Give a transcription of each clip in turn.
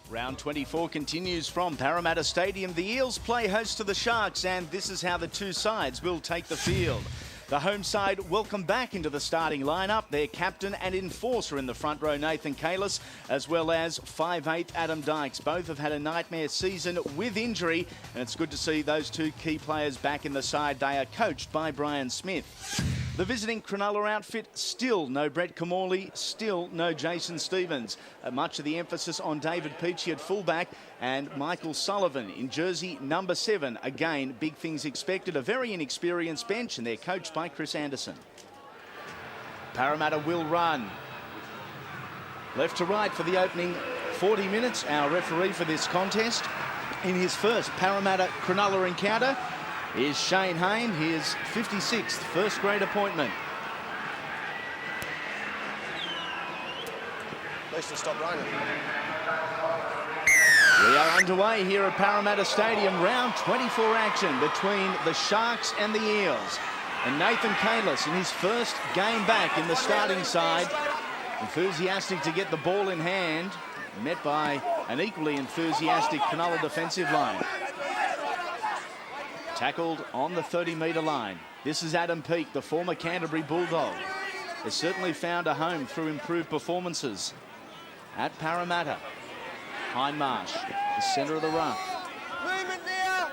Round 24 continues from Parramatta Stadium. The Eels play host to the Sharks, and this is how the two sides will take the field. The home side welcome back into the starting lineup. Their captain and enforcer in the front row, Nathan Kalis, as well as 5'8" Adam Dykes. Both have had a nightmare season with injury, and it's good to see those two key players back in the side. They are coached by Brian Smith. The visiting Cronulla outfit, still no Brett Camorley, still no Jason Stevens. Much of the emphasis on David Peachey at fullback and Michael Sullivan in jersey number 7. Again, big things expected. A very inexperienced bench, and they're coached by Chris Anderson. Parramatta will run. Left to right for the opening 40 minutes. Our referee for this contest in his first Parramatta Cronulla encounter is Shane Hayne, his 56th first grade appointment. At least to stop raining. We are underway here at Parramatta Stadium. Round 24 action between the Sharks and the Eels. And Nathan Kalis in his first game back in the starting side. Enthusiastic to get the ball in hand. Met by an equally enthusiastic Cronulla defensive line. Tackled on the 30-metre line. This is Adam Peake, the former Canterbury Bulldog. Has certainly found a home through improved performances at Parramatta. Hindmarsh, the centre of the ruck. Movement there.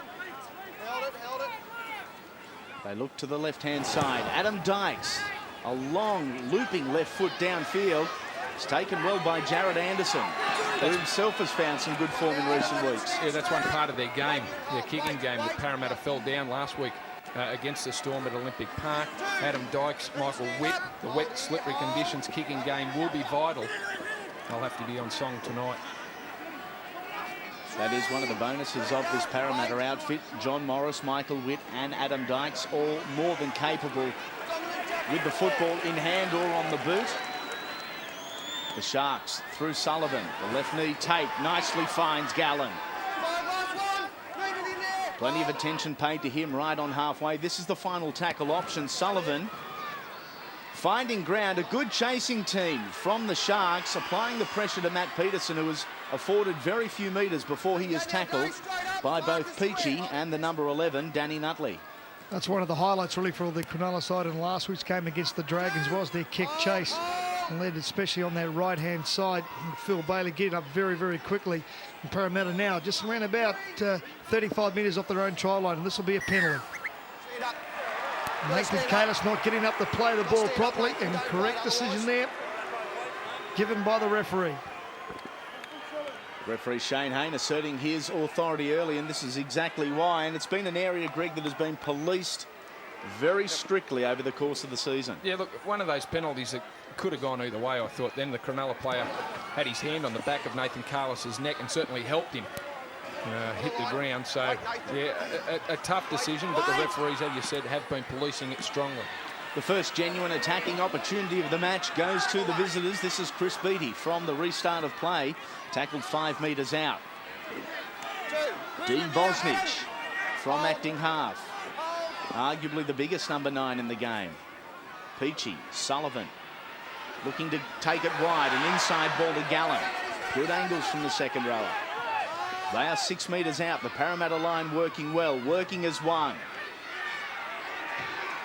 Held it. They look to the left-hand side. Adam Dykes, a long looping left foot downfield. It's taken well by Jared Anderson, who himself has found some good form in recent weeks. Yeah, that's one part of their game, their kicking game. That Parramatta fell down last week against the Storm at Olympic Park. Adam Dykes, Michael Witt, the wet, slippery conditions kicking game will be vital. They'll have to be on song tonight. That is one of the bonuses of this Parramatta outfit. John Morris, Michael Witt and Adam Dykes, all more than capable with the football in hand or on the boot. The Sharks through Sullivan. The left knee take nicely finds Gallen. Plenty of attention paid to him right on halfway. This is the final tackle option. Sullivan finding ground. A good chasing team from the Sharks, applying the pressure to Matt Peterson, who was afforded very few metres before he is tackled by both Peachey and the number 11, Danny Nutley. That's one of the highlights really for the Cronulla side in last week's game against the Dragons was their kick chase. And led especially on that right-hand side. Phil Bailey getting up very, very quickly. And Parramatta now just around about 35 metres off their own try line, and this will be a penalty. Nathan Kalis not getting up to play the ball properly, and correct decision there given by the referee. Referee Shane Hayne asserting his authority early, and this is exactly why. And it's been an area, Greg, that has been policed very strictly over the course of the season. Yeah, look, one of those penalties that could have gone either way, I thought. Then the Cronulla player had his hand on the back of Nathan Kalis' neck and certainly helped him hit the ground. So, yeah, a tough decision, but the referees, as you said, have been policing it strongly. The first genuine attacking opportunity of the match goes to the visitors. This is Chris Beattie from the restart of play. Tackled 5 metres out. Dean Bosnich from acting half. Arguably the biggest number 9 in the game. Peachey, Sullivan, looking to take it wide. An inside ball to Gallen. Good angles from the second rower. They are 6 metres out. The Parramatta line working well, working as one.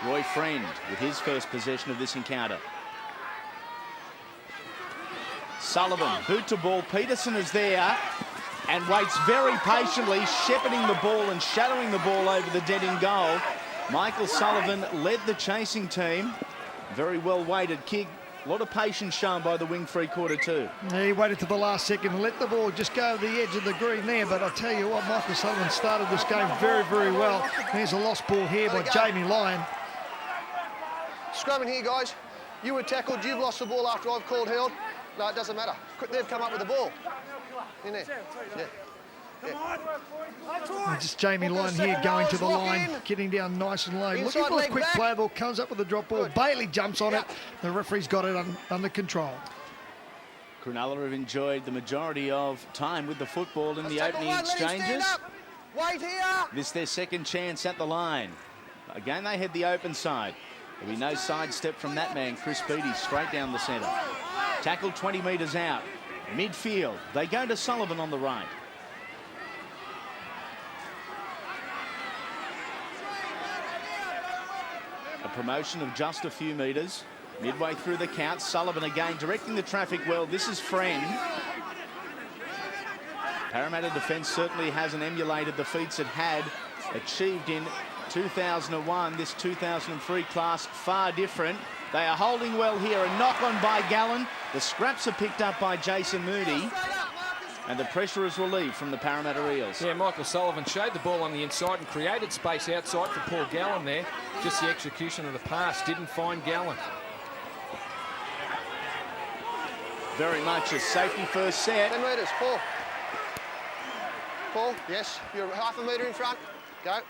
Roy Friend with his first possession of this encounter. Sullivan, boot to ball. Peterson is there and waits very patiently, shepherding the ball and shadowing the ball over the dead-end goal. Michael Sullivan led the chasing team. Very well-weighted kick. A lot of patience shown by the wing three-quarter too. Yeah, he waited to the last second and let the ball just go to the edge of the green there. But I tell you what, Michael Sullivan started this game very, very well. There's a lost ball here by Jamie Lyon. Scrumming here, guys. You were tackled. You've lost the ball after I've called held. No, it doesn't matter. They've come up with the ball. In there. Yeah. And just Jamie Lyon here going to the line, getting down nice and low. Looking for a quick play ball, comes up with a drop ball. Bailey jumps on it. The referee's got it under control. Cronulla have enjoyed the majority of time with the football in the opening exchanges. Wait here. This is their second chance at the line. Again, they head the open side. There'll be no sidestep from that man, Chris Beattie, straight down the centre. Tackled 20 metres out. Midfield, they go to Sullivan on the right. A promotion of just a few metres. Midway through the count, Sullivan again directing the traffic well. This is Friend. Parramatta defence certainly hasn't emulated the feats it had achieved in 2001. This 2003 class far different. They are holding well here. A knock on by Gallen. The scraps are picked up by Jason Moody. And the pressure is relieved from the Parramatta Eels. Yeah, Michael Sullivan showed the ball on the inside and created space outside for Paul Gallen there. Just the execution of the pass didn't find Gallen. Very much a safety first set. 10 metres, Paul. Paul, yes, you're half a metre in front. Go.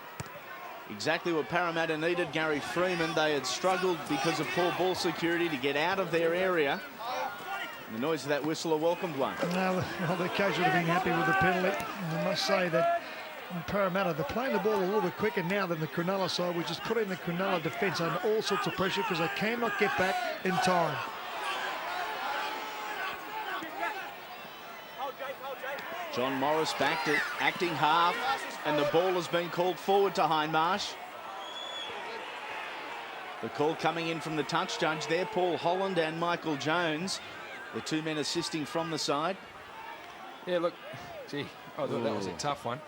Exactly what Parramatta needed, Gary Freeman. They had struggled because of poor ball security to get out of their area. The noise of that whistle, a welcomed one. Well, the coach would have been happy with the penalty. And I must say that in Parramatta, they're playing the ball a little bit quicker now than the Cronulla side, which is putting the Cronulla defence under all sorts of pressure because they cannot get back in time. John Morris back to acting half, and the ball has been called forward to Hindmarsh. The call coming in from the touch judge there, Paul Holland and Michael Jones. The two men assisting from the side. Yeah, look, gee, I thought that was a tough one.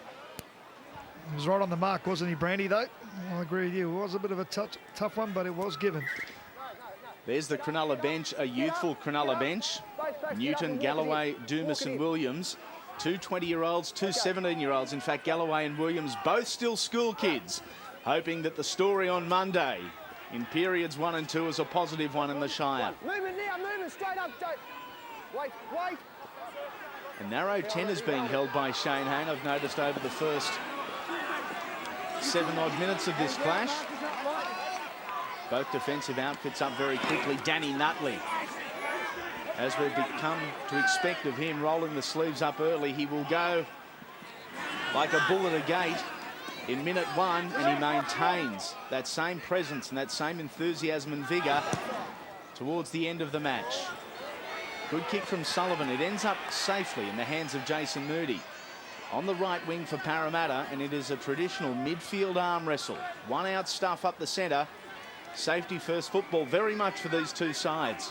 He was right on the mark, wasn't he, Brandy, though? I agree with you. It was a bit of a tough one, but it was given. There's the Cronulla bench, a youthful Cronulla bench. Newton, Galloway, Dumas and Williams. Two 20-year-olds, two 17-year-olds. In fact, Galloway and Williams both still school kids, hoping that the story on Monday in periods 1 and 2 is a positive one in the Shire. Moving now, moving straight up. Don't. Wait, wait. A narrow 10 is being held by Shane Hayne, I've noticed, over the first 7-odd minutes of this clash. Both defensive outfits up very quickly. Danny Nutley, as we've become to expect of him, rolling the sleeves up early. He will go like a bull at a gate in minute 1, and he maintains that same presence and that same enthusiasm and vigour towards the end of the match. Good kick from Sullivan. It ends up safely in the hands of Jason Moody. On the right wing for Parramatta, and it is a traditional midfield arm wrestle. One out stuff up the centre. Safety first football very much for these two sides.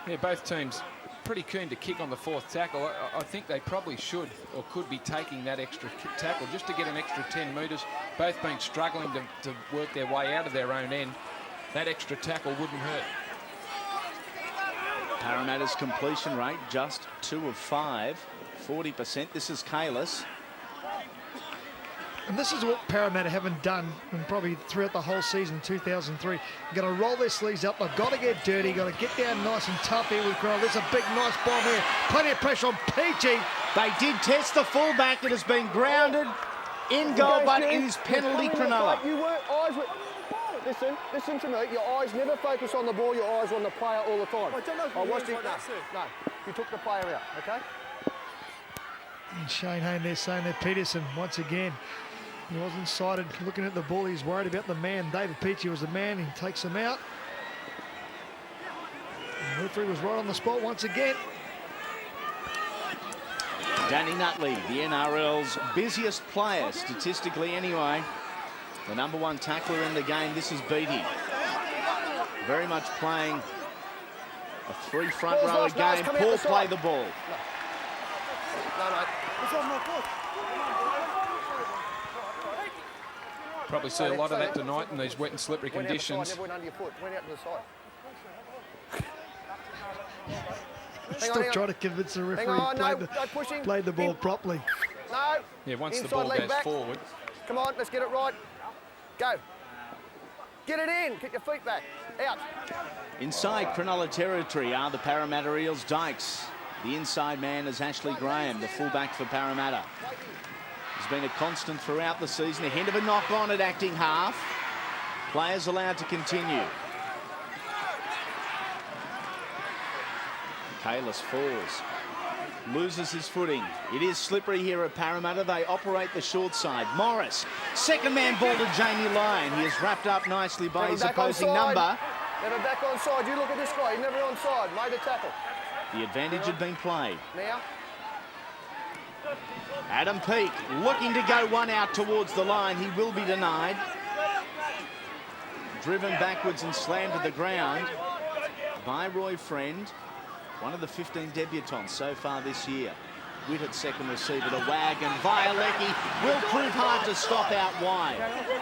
Yeah, both teams pretty keen to kick on the fourth tackle. I think they probably should or could be taking that extra tackle just to get an extra 10 metres. Both been struggling to work their way out of their own end. That extra tackle wouldn't hurt. Parramatta's completion rate just 2 of 5, 40%. This is Kalis. And this is what Parramatta haven't done, and probably throughout the whole season 2003. You've got to roll their sleeves up. They've got to get dirty. Got to get down nice and tough here with Cronulla. There's a big, nice bomb here. Plenty of pressure on Peachy. They did test the fullback. It has been grounded in goal, but it is penalty Cronulla. You weren't eyes with... Listen to me. Your eyes never focus on the ball. Your eyes on the player all the time. I watched it. No, you took the player out. Okay. And Shane Hayne there saying that Peterson once again. He wasn't sighted looking at the ball. He's worried about the man. David Peachy was the man. He takes him out. And the referee was right on the spot once again. Danny Nutley, the NRL's busiest player, statistically anyway. The #1 tackler in the game. This is Beatty. Very much playing a 3 front rower game. Paul play the ball. No. Probably see a lot of that tonight in these wet and slippery conditions. Never went under your foot. Went out to the side. Still trying to convince the referee played the ball properly. No. Yeah, once Inside the ball leg goes back. forward. Come on, let's get it right. Go. Get it in. Kick your feet back. Out. Inside Cronulla territory are the Parramatta Eels. Dykes. The inside man is Ashley Graham, the fullback for Parramatta. He's been a constant throughout the season. A hint of a knock on at acting half. Players allowed to continue. Kalis falls. Loses his footing. It is slippery here at Parramatta. They operate the short side. Morris. Second man ball to Jamie Lyon. He is wrapped up nicely by his opposing number. Never back on side. You look at this guy. He's never on side. Made a tackle. The advantage had been played. Now. Adam Peake looking to go one out towards the line. He will be denied. Driven backwards and slammed to the ground by Roy Friend, one of the 15 debutants so far this year. Witt at second receiver to Wagon. Violecki will prove hard to stop out wide.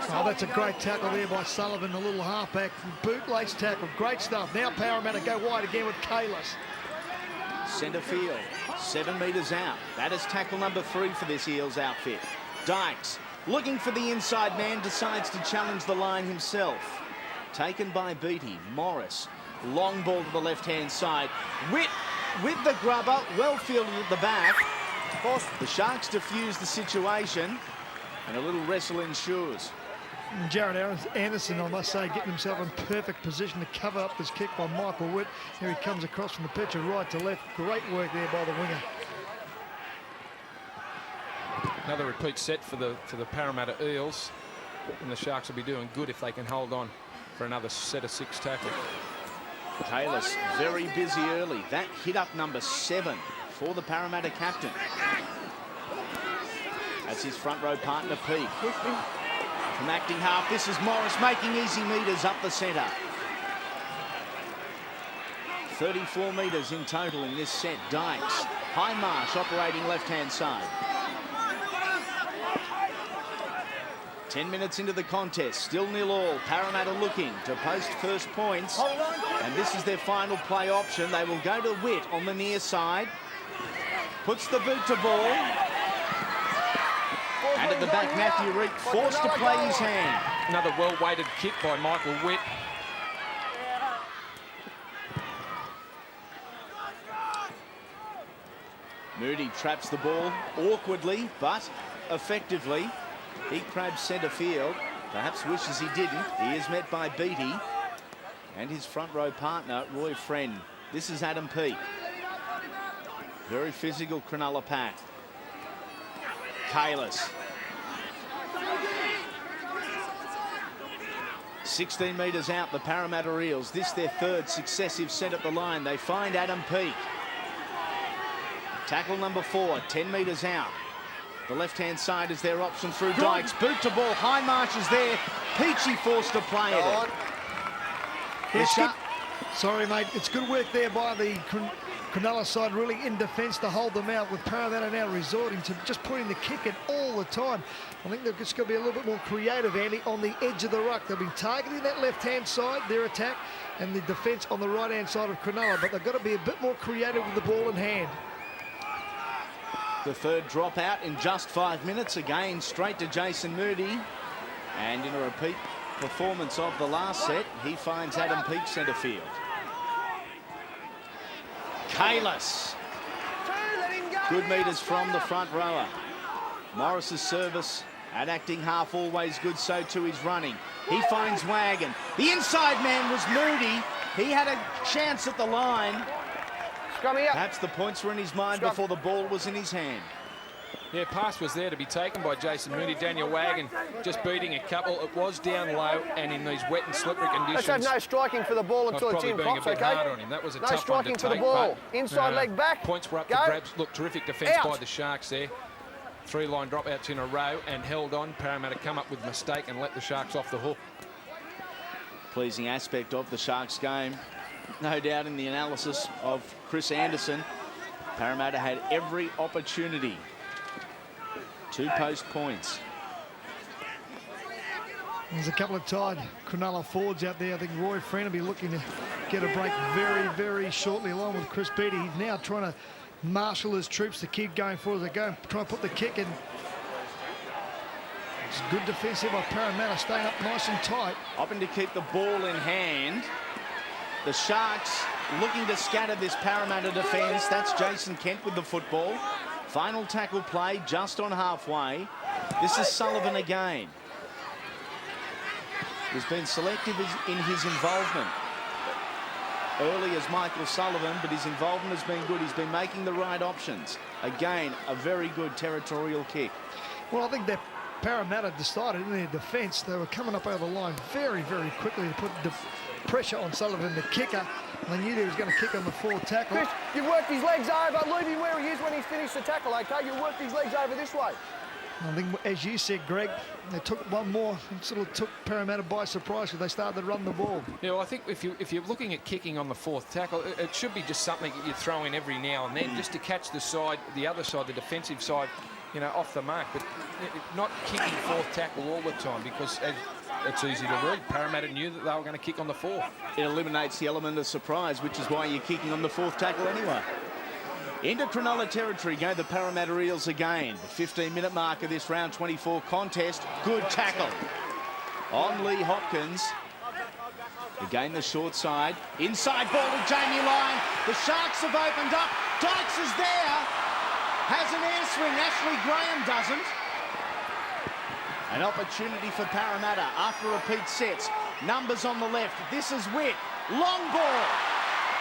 Oh, that's a great tackle there by Sullivan, the little halfback. Bootlace tackle, great stuff. Now Parramatta go wide again with Kalis. Centre field, 7 metres out. That is tackle number 3 for this Eels outfit. Dykes, looking for the inside man, decides to challenge the line himself. Taken by Beattie. Morris, long ball to the left-hand side. Witt with the grubber, well fielded at the back. The Sharks defuse the situation, and a little wrestle ensures. Jared Anderson, I must say, getting himself in perfect position to cover up this kick by Michael Witt. Here he comes across from the pitch of right to left. Great work there by the winger. Another repeat set for the Parramatta Eels, and the Sharks will be doing good if they can hold on for another set of 6 tackles. Kalis very busy early. That hit up number 7 for the Parramatta captain. That's his front row partner, Peake. From acting half, this is Morris making easy metres up the centre. 34 metres in total in this set. Dykes, Hindmarsh operating left-hand side. 10 minutes into the contest, still 0-0. Parramatta looking to post first points. And this is their final play option. They will go to Witt on the near side. Puts the boot to ball. And at the back, Matthew Reek forced to play his hand. Another well-weighted kick by Michael Witt. Moody traps the ball awkwardly, but effectively. He crabs centre field. Perhaps wishes he didn't. He is met by Beattie and his front row partner, Roy Friend. This is Adam Peake. Very physical Cronulla pack. Kalis. 16 metres out, the Parramatta Eels. This their 3rd successive set at the line. They find Adam Peake. Tackle number 4, 10 metres out. The left-hand side is their option through Dykes. Boot to ball. Hindmarsh is there. Peachy forced to play it. Sorry, mate. It's good work there by the Cronulla side, really in defence to hold them out, with Parramatta now resorting to just putting the kick in all the time. I think they're just going to be a little bit more creative, Andy, on the edge of the ruck. They've been targeting that left-hand side, their attack, and the defence on the right-hand side of Cronulla, but they've got to be a bit more creative with the ball in hand. The 3rd dropout in just 5 minutes. Again, straight to Jason Moody. And in a repeat performance of the last set, he finds Adam Peake centre field. Kalis. Good metres from the front rower. Morris's service at acting half always good, so too his running. He finds Wagon. The inside man was Moody. He had a chance at the line. Perhaps the points were in his mind before the ball was in his hand. Yeah, pass was there to be taken by Jason Moody. Daniel Wagon just beating a couple. It was down low, and in these wet and slippery conditions, Let's have no striking for the ball until it's in, Pops, okay? Hard on him. That was a tough one to striking for the take, ball. Inside leg back. Points were up Go. to grabs. Look, terrific defence by the Sharks there. 3 line dropouts in a row and held on. Parramatta come up with a mistake and let the Sharks off the hook. Pleasing aspect of the Sharks game, no doubt, in the analysis of Chris Anderson. Parramatta had every opportunity to post points. There's a couple of tied Cronulla forwards out there. I think Roy Friend will be looking to get a break very, very shortly, along with Chris Beattie. He's now trying to marshal his troops to keep going forward. They go and try and put the kick in. It's good defence here by Parramatta, staying up nice and tight. Opting to keep the ball in hand. The Sharks looking to scatter this Parramatta defence. That's Jason Kent with the football. Final tackle play just on halfway. This is Sullivan again. He's been selective in his involvement. Early as Michael Sullivan, but his involvement has been good. He's been making the right options. Again, a very good territorial kick. Well, I think that Parramatta decided in their defence they were coming up over the line very, very quickly to put pressure on Sullivan, the kicker. They knew he was going to kick on the fourth tackle. Chris, you worked his legs over. Leave him where he is when he's finished the tackle, okay? You worked his legs over this way. I think, as you said, Greg, they took one more and sort of took Parramatta by surprise because they started to run the ball. Yeah, well, I think if you're looking at kicking on the fourth tackle, it should be just something that you throw in every now and then just to catch the other side, the defensive side, you know, off the mark. But not kicking fourth tackle all the time because it's easy to read. Parramatta knew that they were going to kick on the fourth. It eliminates the element of surprise, which is why you're kicking on the fourth tackle anyway. Into Cronulla territory go the Parramatta Eels again. The 15-minute mark of this round 24 contest. Good tackle on Lee Hopkins. Again the short side. Inside ball to Jamie Lyon. The Sharks have opened up. Dykes is there. Has an air swing. Ashley Graham doesn't. An opportunity for Parramatta after repeat sets. Numbers on the left. This is Witt. Long ball.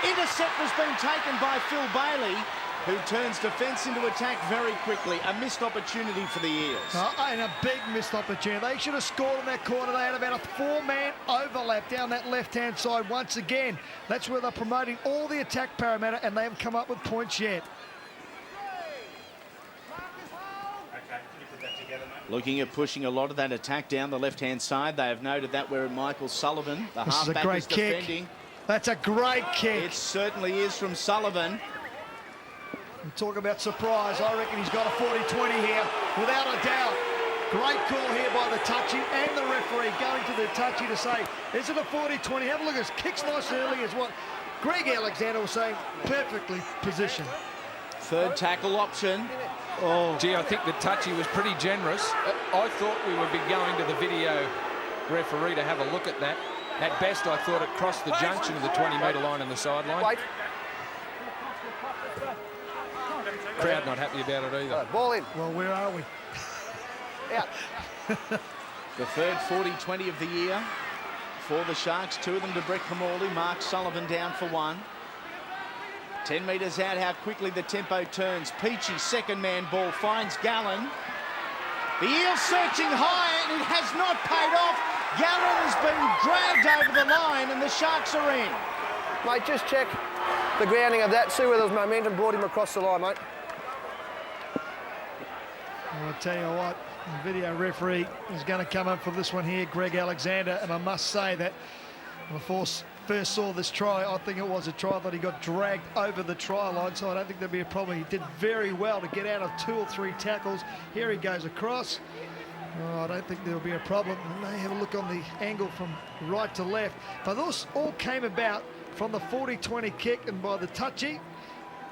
Intercept has been taken by Phil Bailey, who turns defence into attack very quickly. A missed opportunity for the Eels. And a big missed opportunity. They should have scored in that corner. They had about a four-man overlap down that left-hand side once again. That's where they're promoting all the attack, Parramatta, and they haven't come up with points yet. Looking at pushing a lot of that attack down the left-hand side. They have noted that where Michael Sullivan, the halfback, is defending. That's a great kick. It certainly is from Sullivan. And talk about surprise. I reckon he's got a 40-20 here, without a doubt. Great call here by the touchy and the referee going to the touchy to say, is it a 40-20? Have a look at his kicks nice early is what Greg Alexander was saying. Perfectly positioned. Third tackle option. Oh, gee, I think the touchy was pretty generous. I thought we would be going to the video referee to have a look at that. At best, I thought it crossed the junction of the 20-metre line and the sideline. Wait. Crowd not happy about it either. Right, ball in. Well, where are we? Out. The third 40-20 of the year for the Sharks. Two of them to Brett Kamali. Mark Sullivan down for one. 10 metres out, how quickly the tempo turns. Peachy, second man ball, finds Gallen. The Eels searching high, and it has not paid off. Gallen has been dragged over the line, and the Sharks are in. Mate, just check the grounding of that. See where there's momentum brought him across the line, mate. I'll tell you what, the video referee is going to come up for this one here, Greg Alexander, and I must say that when I first saw this try, I think it was a try that he got dragged over the try line, so I don't think there'll be a problem. He did very well to get out of 2 or 3 tackles. Here he goes across. Oh, I don't think there'll be a problem. And they have a look on the angle from right to left. But those all came about from the 40-20 kick and by the touchy.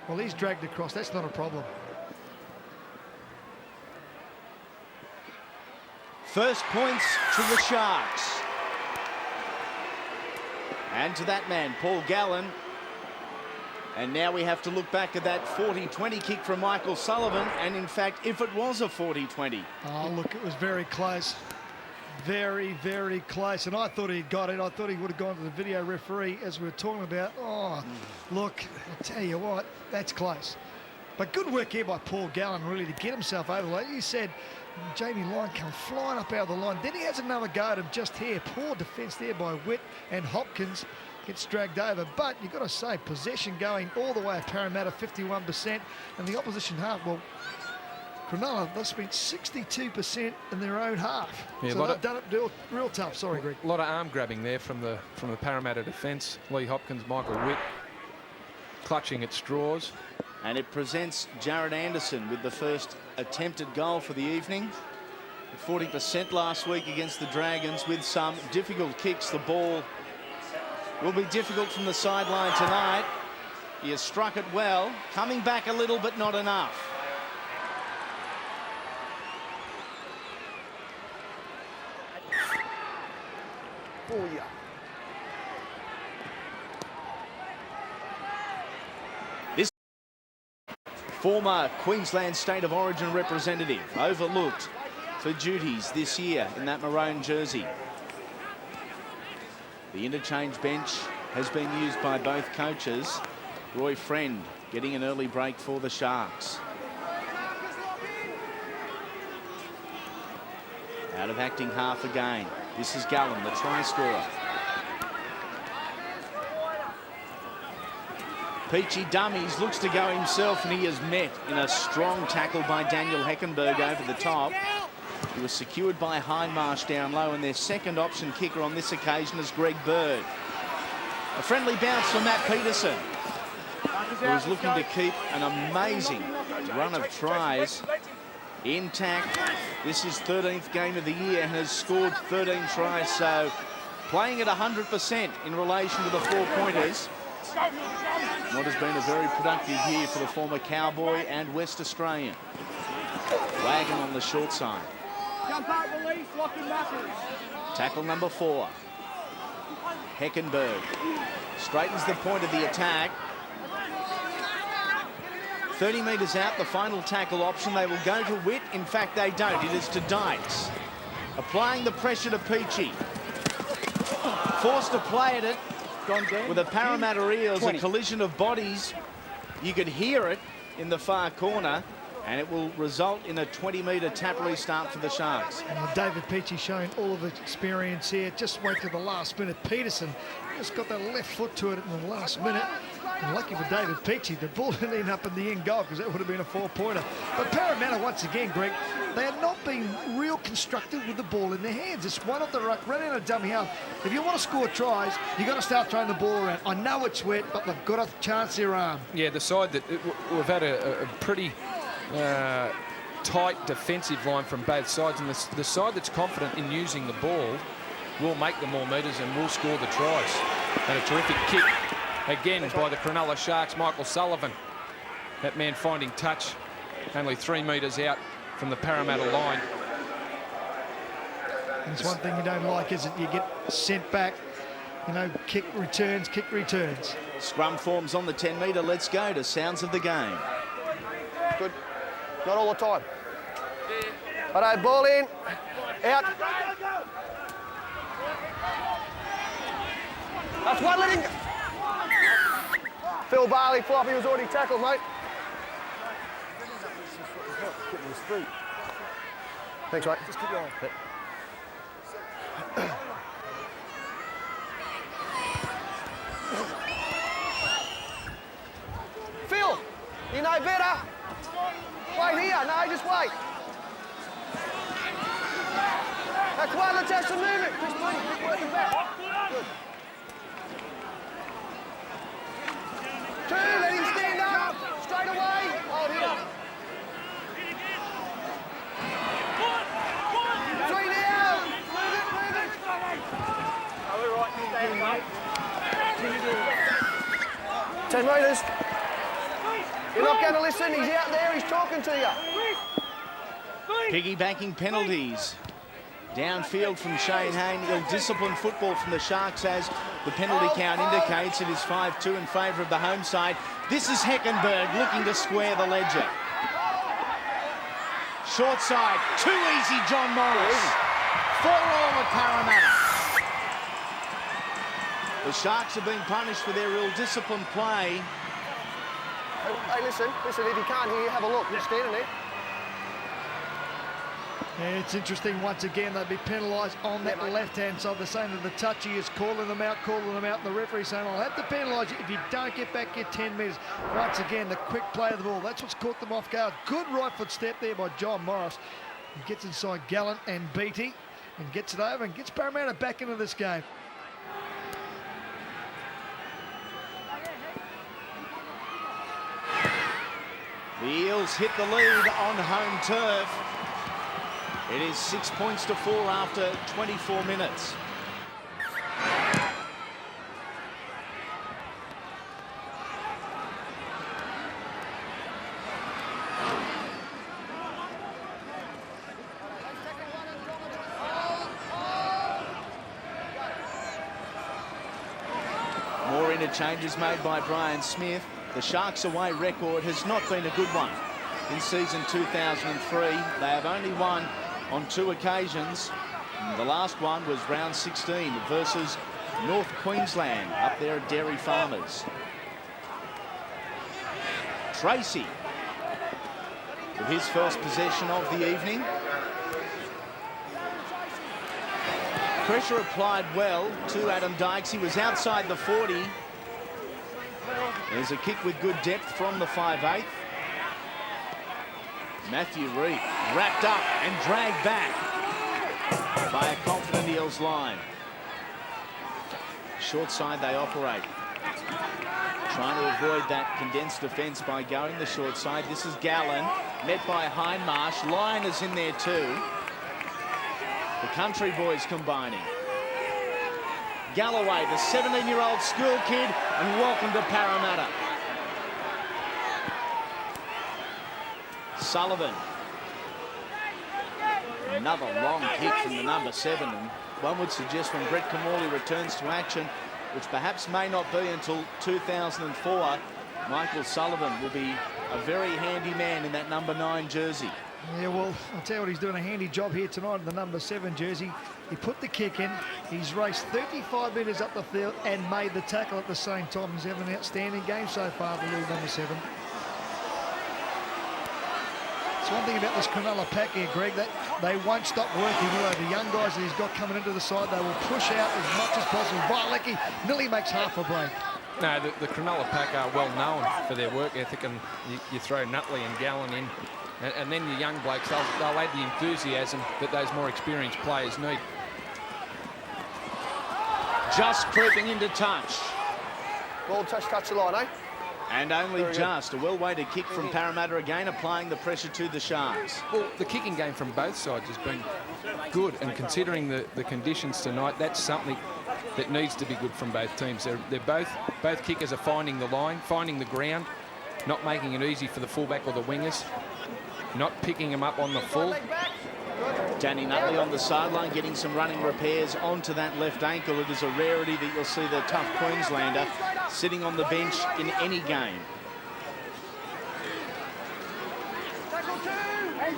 Well, he's dragged across. That's not a problem. First points to the Sharks. And to that man, Paul Gallen. And now we have to look back at that 40-20 kick from Michael Sullivan. And in fact, if it was a 40-20. Oh, look, it was very close. Very, very close. And I thought he'd got it. I thought he would have gone to the video referee as we were talking about. Oh, look, I'll tell you what, that's close. But good work here by Paul Gallen, really, to get himself over. Like you said, Jamie Lyon come flying up out of the line. Then he has another go at him just here. Poor defence there by Witt, and Hopkins gets dragged over. But you've got to say, possession going all the way at Parramatta, 51%. And the opposition half, well, Cronulla, they've spent 62% in their own half. Yeah, so they've done it real tough. Sorry, Greg. A lot of arm grabbing there from the Parramatta defence. Lee Hopkins, Michael Witt clutching at straws. And it presents Jared Anderson with the first attempted goal for the evening. 40% last week against the Dragons with some difficult kicks. The ball will be difficult from the sideline tonight. He has struck it well, coming back a little but not enough. Oh, yeah. Former Queensland State of Origin representative, overlooked for duties this year in that maroon jersey. The interchange bench has been used by both coaches. Roy Friend getting an early break for the Sharks. Out of acting half again. This is Gallen, the try scorer. Peachy dummies, looks to go himself, and he is met in a strong tackle by Daniel Heckenberg over the top. He was secured by Hindmarsh down low, and their second option kicker on this occasion is Greg Bird. A friendly bounce from Matt Peterson, who is looking to keep an amazing run of tries intact. This is 13th game of the year and has scored 13 tries, so playing at 100% in relation to the 4-pointers. What has been a very productive year for the former Cowboy and West Australian. Wagon on the short side. Tackle number 4. Heckenberg straightens the point of the attack. 30 metres out, the final tackle option. They will go to Witt. In fact, they don't. It is to Dykes. Applying the pressure to Peachy. Forced to play at it with the Parramatta Eels. A collision of bodies. You could hear it in the far corner, and it will result in a 20-metre tap restart for the Sharks. David Peachy showing all of his experience here. Just wait to the last minute. Peterson just got that left foot to it in the last minute. And lucky for David Peachy, the ball didn't end up in the end goal, because that would have been a 4-pointer. But Parramatta, once again, Greg, they have not been real constructive with the ball in their hands. It's one off the ruck, running a dummy half. If you want to score tries, you've got to start throwing the ball around. I know it's wet, but they've got a chance their arm. Yeah, the side that we've had a pretty tight defensive line from both sides, and the side that's confident in using the ball will make the more metres and will score the tries. And a terrific kick again by the Cronulla Sharks, Michael Sullivan. That man finding touch only 3 metres out from the Parramatta line. And it's one thing you don't like, is it? You get sent back, you know, kick returns. Scrum forms on the 10-metre. Let's go to sounds of the game. Good. Not all the time. Righto, ball in. Out. That's one letting go. Phil Bailey, Floppy was already tackled, mate. Thanks, mate. Just keep going. Phil, you know better. Wait here. No, just wait. That's one. Let's have some movement. Just keep working back. Good. 2, let him stand up. Straight away. Hold here. 3 now. Move it. Oh, we're right. Stand, mate. 10 metres. You're not going to listen. He's out there. He's talking to you. Piggybacking penalties. Downfield from Shane Hayne. Ill-disciplined football from the Sharks, as the penalty count indicates. It is 5-2 in favour of the home side. This is Heckenberg looking to square the ledger. Short side. Too easy, John Morris. 4-all with Parramatta. The Sharks are being punished for their ill-disciplined play. Hey, listen, if you can't hear, have a look. You're standing there. Yeah, it's interesting. Once again, they'd be penalised on that left-hand side. They're saying that the touchy is calling them out, and the referee saying, I'll have to penalise you if you don't get back your 10 metres. Once again, the quick play of the ball. That's what's caught them off guard. Good right foot step there by John Morris. He gets inside Gallant and Beattie and gets it over and gets Parramatta back into this game. The Eels hit the lead on home turf. It is 6 points to 4 after 24 minutes. More interchanges made by Brian Smith. The Sharks' away record has not been a good one. In season 2003, they have only won on 2 occasions. The last one was round 16 versus North Queensland up there at Dairy Farmers. Tracy with his first possession of the evening. Pressure applied well to Adam Dykes. He was outside the 40. There's a kick with good depth from the 5/8. Matthew Reed wrapped up and dragged back by a confident Eels line. Short side they operate. Trying to avoid that condensed defence by going the short side. This is Gallen, met by Hindmarsh. Lyon is in there too. The Country Boys combining. Galloway, the 17-year-old school kid, and welcome to Parramatta. Sullivan. Another long kick from the number 7, and one would suggest when Brett Camorley returns to action, which perhaps may not be until 2004, Michael Sullivan will be a very handy man in that number 9 jersey. Yeah, well, I'll tell you what, he's doing a handy job here tonight in the number 7 jersey. He put the kick in, he's raced 35 metres up the field and made the tackle at the same time. He's having an outstanding game so far, the little number 7. It's one thing about this Cronulla pack here, Greg, that they won't stop working. You know, the young guys that he's got coming into the side, they will push out as much as possible. Violecki nearly makes half a break. No, the Cronulla pack are well known for their work ethic, and you throw Nutley and Gallen in, and then the young blokes, they'll add the enthusiasm that those more experienced players need. Just creeping into touch. Ball touch the line, eh? And only just. A well-weighted kick from Parramatta again, applying the pressure to the Sharks. Well, the kicking game from both sides has been good, and considering the conditions tonight, that's something that needs to be good from both teams. They're both kickers are finding the line, finding the ground, not making it easy for the fullback or the wingers, not picking them up on the full. Danny Nutley on the sideline getting some running repairs onto that left ankle. It is a rarity that you'll see the tough Queenslander sitting on the bench in any game.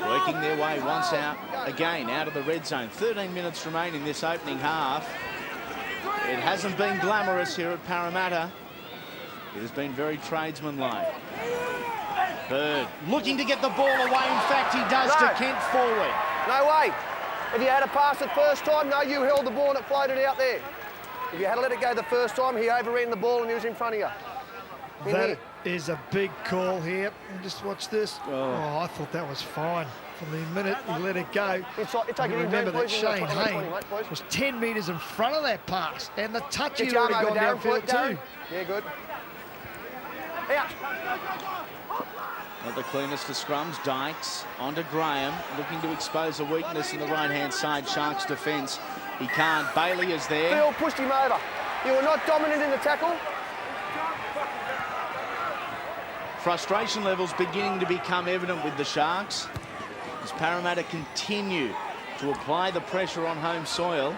Working their way once out, again out of the red zone. 13 minutes remain in this opening half. It hasn't been glamorous here at Parramatta. It has been very tradesmanlike. Bird looking to get the ball away. In fact, he does to Kent forward. No way. If you had a pass it first time, no, you held the ball and it floated out there. If you had to let it go the first time, he overran the ball and he was in front of you. That is a big call here. And just watch this. Oh, I thought that was fine. From the minute he let it go, remember that Shane Hayne was 10 metres in front of that pass, and the touch had already gone downfield too. Yeah, good. Out. Not the cleanest of scrums. Dykes onto Graham, looking to expose a weakness in the right-hand side Sharks defence. He can't. Bailey is there. Bill pushed him over. You were not dominant in the tackle. Frustration levels beginning to become evident with the Sharks as Parramatta continue to apply the pressure on home soil.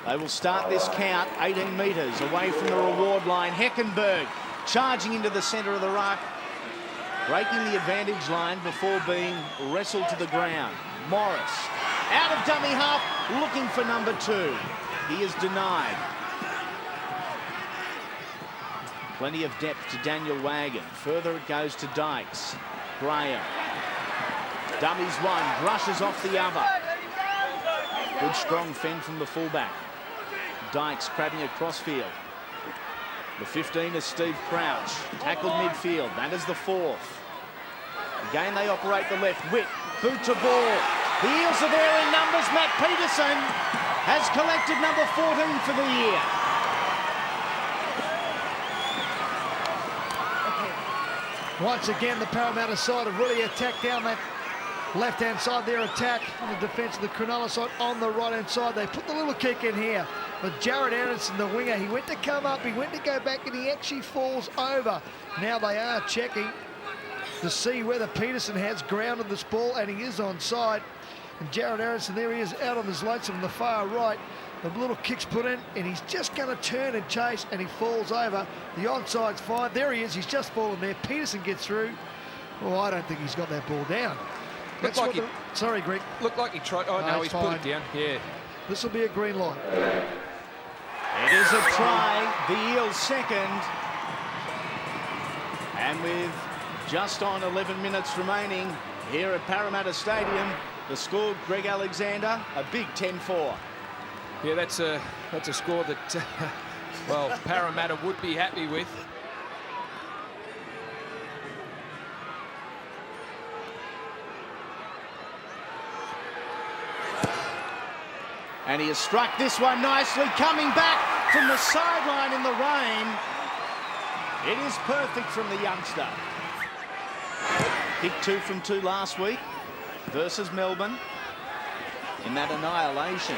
They will start this count 18 metres away from the reward line. Heckenberg charging into the centre of the ruck, breaking the advantage line before being wrestled to the ground. Morris out of dummy half, looking for number 2. He is denied. Plenty of depth to Daniel Wagon. Further it goes to Dykes. Graham. Dummies one, brushes off the other. Good strong fend from the fullback. Dykes crabbing across field. The 15 is Steve Crouch. Tackled midfield. That is the 4th. Again they operate the left. Witt, boot to ball. The Eels are there in numbers. Matt Peterson has collected number 14 for the year. Once again, the Parramatta side have really attacked down that left-hand side. Their attack on the defence of the Cronulla side on the right-hand side. They put the little kick in here. But Jared Aronson, the winger, he went to come up, he went to go back, and he actually falls over. Now they are checking to see whether Peterson has grounded this ball, and he is onside. And Jared Aronson, there he is, out on his lonesome on the far right. The little kick's put in, and he's just going to turn and chase, and he falls over. The onside's fine. There he is. He's just fallen there. Peterson gets through. Oh, I don't think he's got that ball down. That's like what sorry, Greg. Looked like he tried. Oh, no, he's put it down. Yeah. This will be a green light. It is a try. The Eels second. And with just on 11 minutes remaining here at Parramatta Stadium, the score, Greg Alexander, a big 10-4. Yeah, that's a score that, well, Parramatta would be happy with. And he has struck this one nicely, coming back from the sideline in the rain. It is perfect from the youngster. Kicked 2 from 2 last week versus Melbourne in that annihilation.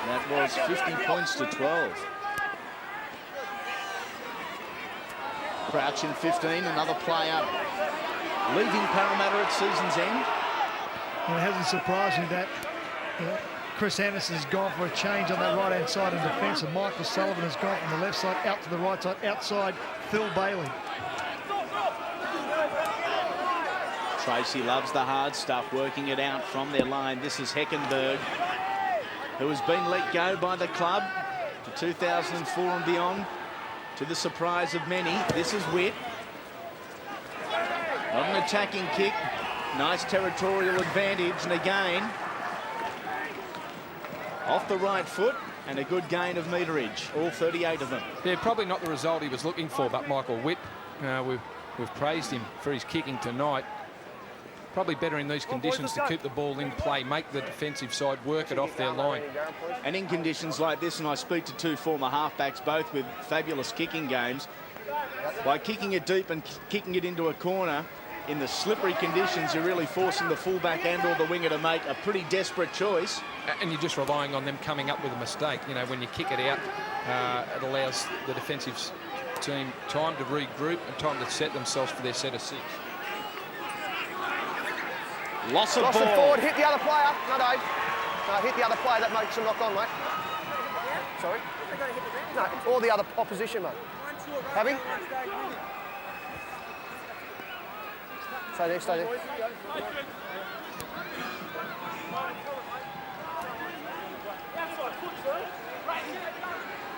That was 50 points to 12. Crouch in 15, another player leaving Parramatta at season's end. Well, it hasn't surprised me that Chris Anderson has gone for a change on that right-hand side in defence, and Michael Sullivan has gone from the left side out to the right side, outside Phil Bailey. Tracy loves the hard stuff, working it out from their line. This is Heckenberg, who has been let go by the club for 2004 and beyond, to the surprise of many. This is Witt. Not an attacking kick. Nice territorial advantage, and again, off the right foot, and a good gain of meterage, all 38 of them. Yeah, probably not the result he was looking for, but Michael Witt, we've praised him for his kicking tonight. Probably better in these conditions to keep the ball in play, make the defensive side work it off their line. And in conditions like this, and I speak to 2 former halfbacks, both with fabulous kicking games, by kicking it deep and kicking it into a corner, in the slippery conditions, you're really forcing the fullback and or the winger to make a pretty desperate choice. And you're just relying on them coming up with a mistake. You know, when you kick it out, it allows the defensive team time to regroup and time to set themselves for their set of 6. Loss of ball. Forward, hit the other player. No, Dave. No, hit the other player. That makes a knock on, mate. Sorry? No, or the other opposition, mate. Have he? Stay there, stay there.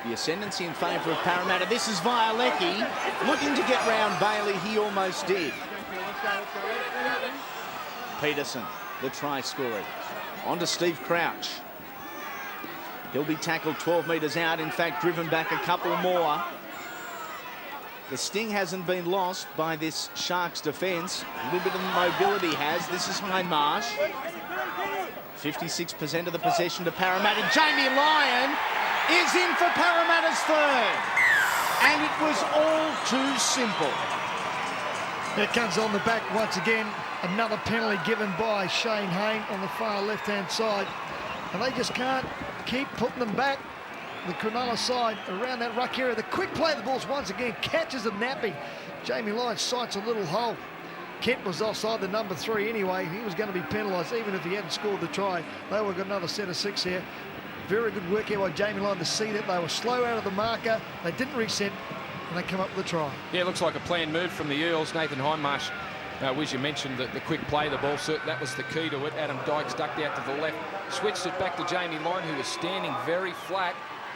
The ascendancy in favour of Parramatta. This is Violecki looking to get round Bailey. He almost did. Peterson, the try scorer. On to Steve Crouch. He'll be tackled 12 metres out. In fact, driven back a couple more. The sting hasn't been lost by this Sharks defence. A little bit of mobility has. This is Hindmarsh. 56% of the possession to Parramatta. Jamie Lyon is in for Parramatta's third. And it was all too simple. It comes on the back once again. Another penalty given by Shane Hayne on the far left-hand side. And they just can't keep putting them back. The Cronulla side around that ruck area. The quick play of the balls once again catches them napping. Jamie Lyon sights a little hole. Kent was offside the number 3 anyway. He was going to be penalised even if he hadn't scored the try. They would have got another set of 6 here. Very good work here by Jamie Lyon to see that they were slow out of the marker. They didn't reset and they come up with a try. Yeah, it looks like a planned move from the Eels. Nathan Hindmarsh, Wiz, you mentioned the quick play of the ball. So that was the key to it. Adam Dykes ducked out to the left. Switched it back to Jamie Lyon, who was standing very flat,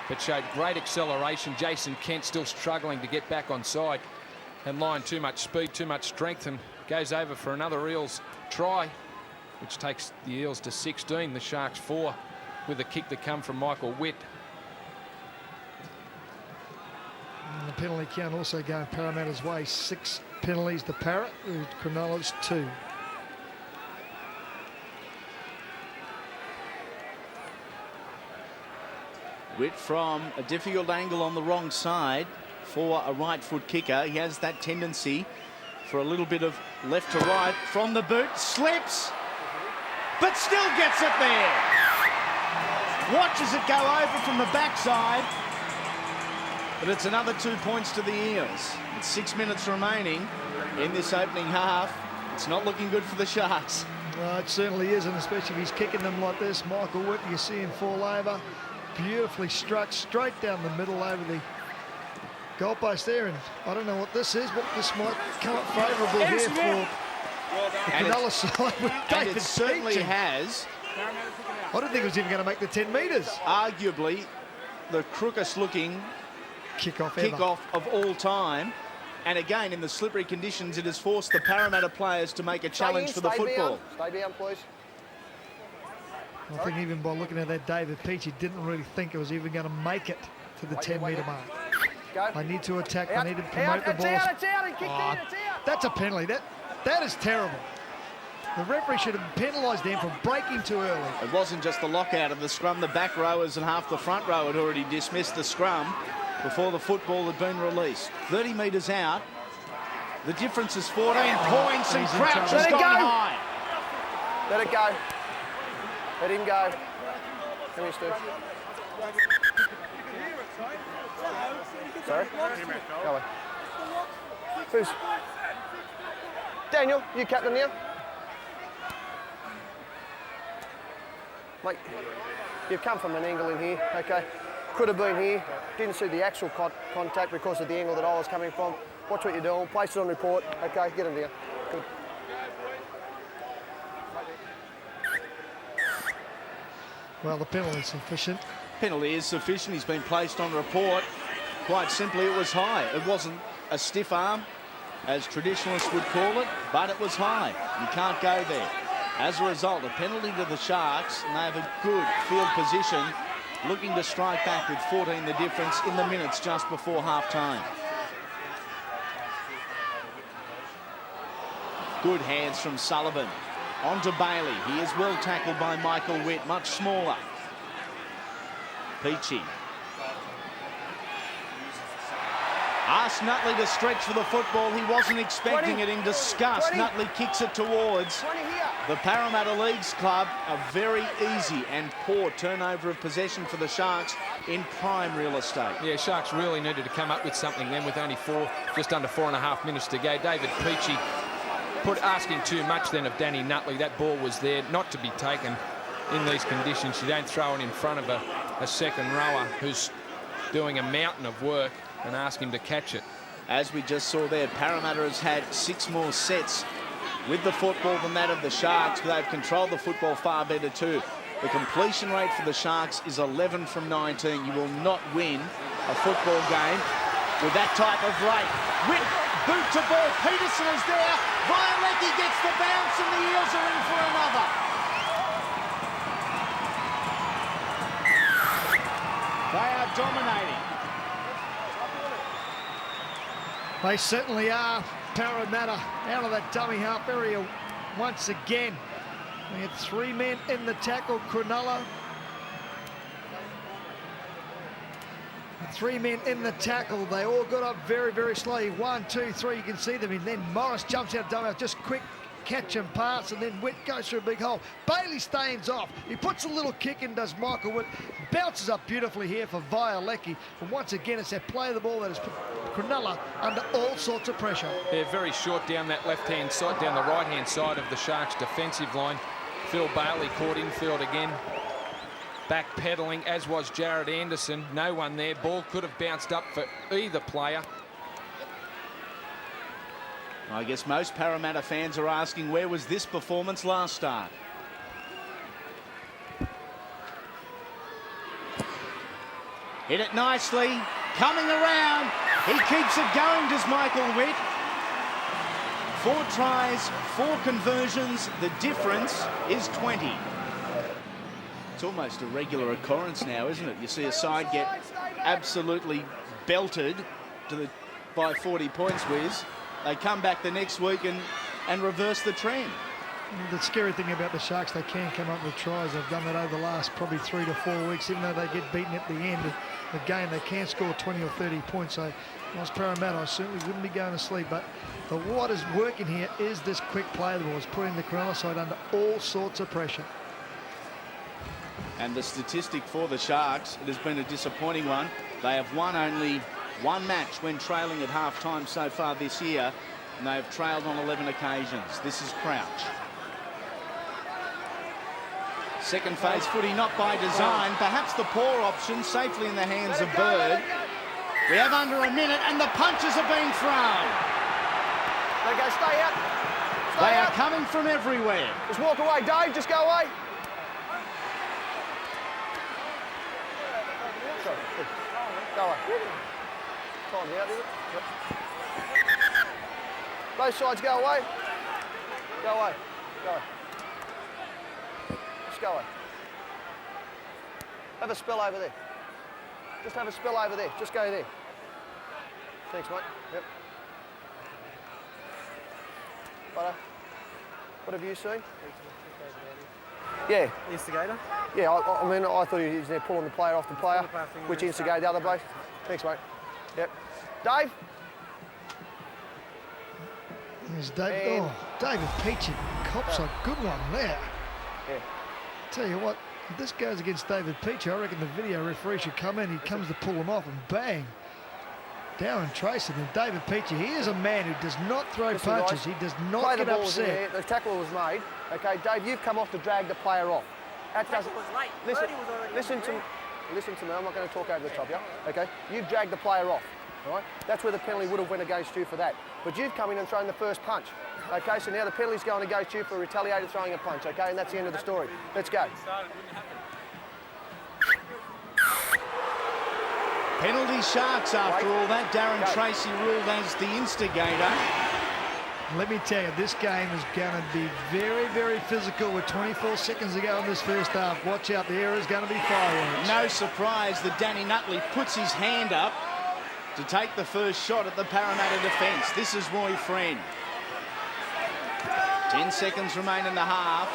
but showed great acceleration. Jason Kent still struggling to get back on side. And Lyon too much speed, too much strength, and goes over for another Eels try, which takes the Eels to 16, the Sharks 4, with a kick to come from Michael Witt. And the penalty count also going Parramatta's way. 6 penalties to Parrot, Cronulla's 2. Witt from a difficult angle on the wrong side for a right foot kicker. He has that tendency for a little bit of left to right from the boot. Slips, but still gets it there. Watches it go over from the backside. But it's another 2 points to the Eels. It's 6 minutes remaining in this opening half. It's not looking good for the Sharks. Well, it certainly isn't, especially if he's kicking them like this. Michael Witt, you see him fall over. Beautifully struck straight down the middle over the goalpost there, and I don't know what this is, but this might come up favourable here for the Cronulla side with David And it certainly Peachey. has. I didn't think it was even going to make the 10 metres. Arguably the crookest looking Kickoff of all time. And again, in the slippery conditions, it has forced the Parramatta players to make a challenge for the football. Stay down, please. I think even by looking at that, David Peachey didn't really think it was even going to make it to the 10-metre mark. Go. They need to attack. Out, They need to promote the it's ball. out, it's out. He kicked in, it's out. That's a penalty. That is terrible. The referee should have penalised them for breaking too early. It wasn't just the lockout of the scrum. The back rowers and half the front row had already dismissed the scrum before the football had been released. 30 metres out. The difference is 14 points, and Crouch has gone high. Let it go. Let him go. Come here, Stu. Sorry? Go away. Who's? Daniel, you captain now? Mate, you've come from an angle in here, okay? Could have been here. Didn't see the actual contact because of the angle that I was coming from. Watch what you're doing. Place it on report. Okay, get him down. Good. Well, the penalty is sufficient. Penalty is sufficient. He's been placed on report. Quite simply, it was high. It wasn't a stiff arm, as traditionalists would call it, but it was high. You can't go there. As a result, a penalty to the Sharks, and they have a good field position, looking to strike back with 14 the difference in the minutes just before half-time. Good hands from Sullivan. On to Bailey. He is well tackled by Michael Witt, much smaller. Peachy. Asked Nutley to stretch for the football. He wasn't expecting it. In disgust, Nutley kicks it towards the Parramatta Leagues club. A very easy and poor turnover of possession for the Sharks in prime real estate. Yeah, Sharks really needed to come up with something then with only just under 4.5 minutes to go. David Peachy asking too much then of Danny Nutley. That ball was there not to be taken in these conditions. You don't throw it in front of a second rower who's doing a mountain of work and ask him to catch it. As we just saw there, Parramatta has had 6 more sets with the football than that of the Sharks, but they've controlled the football far better too. The completion rate for the Sharks is 11 from 19. You will not win a football game with that type of rate. Whip, boot to ball. Peterson is there. Violecki gets the bounce, and the Eels are in for another. They are dominating. They certainly are. Parramatta out of that dummy half area once again. We had 3 men in the tackle. Cronulla. 3 men in the tackle. They all got up very, very slowly. 1, 2, 3. You can see them. And then Morris jumps out dummy half. Just quick catch and pass, and then Witt goes through a big hole. Bailey stands off. He puts a little kick in, does Michael Witt. Bounces up beautifully here for Violecki. And once again, it's that play of the ball that has put Cronulla under all sorts of pressure. They're very short down that left-hand side, down the right-hand side of the Sharks' defensive line. Phil Bailey caught infield again. Backpedaling, as was Jared Anderson. No one there. Ball could have bounced up for either player. I guess most Parramatta fans are asking, where was this performance last start? Hit it nicely. Coming around. He keeps it going, does Michael Witt. 4 tries, 4 conversions. The difference is 20. It's almost a regular occurrence now, isn't it? You see a side get absolutely belted by 40 points, Wiz. They come back the next week and reverse the trend. The scary thing about the Sharks, they can come up with tries. They've done that over the last probably 3 to 4 weeks. Even though they get beaten at the end of the game, they can score 20 or 30 points. So, if I was Parramatta, I certainly wouldn't be going to sleep. But what is working here is this quick play of the ball. It's putting the Cronulla side under all sorts of pressure. And the statistic for the Sharks, it has been a disappointing one. They have won only 1 match when trailing at half-time so far this year, and they have trailed on 11 occasions. This is Crouch. Second phase footy, not by design. Perhaps the poor option, safely in the hands of Bird. We have under a minute, and the punches are being thrown. They go, stay out. They are coming from everywhere. Just walk away, Dave. Just go away. Go away. Time out, is it? Yep. Both sides go away. Go away. Go away. Just go away. Have a spell over there. Just have a spell over there. Just go there. Thanks, mate. Yep. Righto. What have you seen? Yeah. Instigator. Yeah, I mean, I thought he was there pulling the player off the player, which instigated the other bloke. Thanks, mate. Yep. Dave? There's David. Oh, David Peachy cops a good one there. Yeah. Tell you what, if this goes against David Peachy, I reckon the video referee should come in. He comes to pull him off and bang. Darren Tracy and David Peachy. He is a man who does not throw punches. He does not get upset. The tackle was made. Okay, Dave, you've come off to drag the player off. That doesn't. Listen to me. I'm not going to talk over the top, yeah? Okay, you've dragged the player off. All right, that's where the penalty would have went against you for that. But you've come in and thrown the first punch. Okay, so now the penalty's going against you for retaliated throwing a punch. Okay, and that's the end of the story. Let's go. Penalty Sharks after all that. Darren Tracy ruled as the instigator. Let me tell you, this game is going to be very, very physical with 24 seconds to go in this first half. Watch out, there is going to be fireworks. No surprise that Danny Nutley puts his hand up to take the first shot at the Parramatta defence. This is Roy Friend. 10 seconds remain in the half.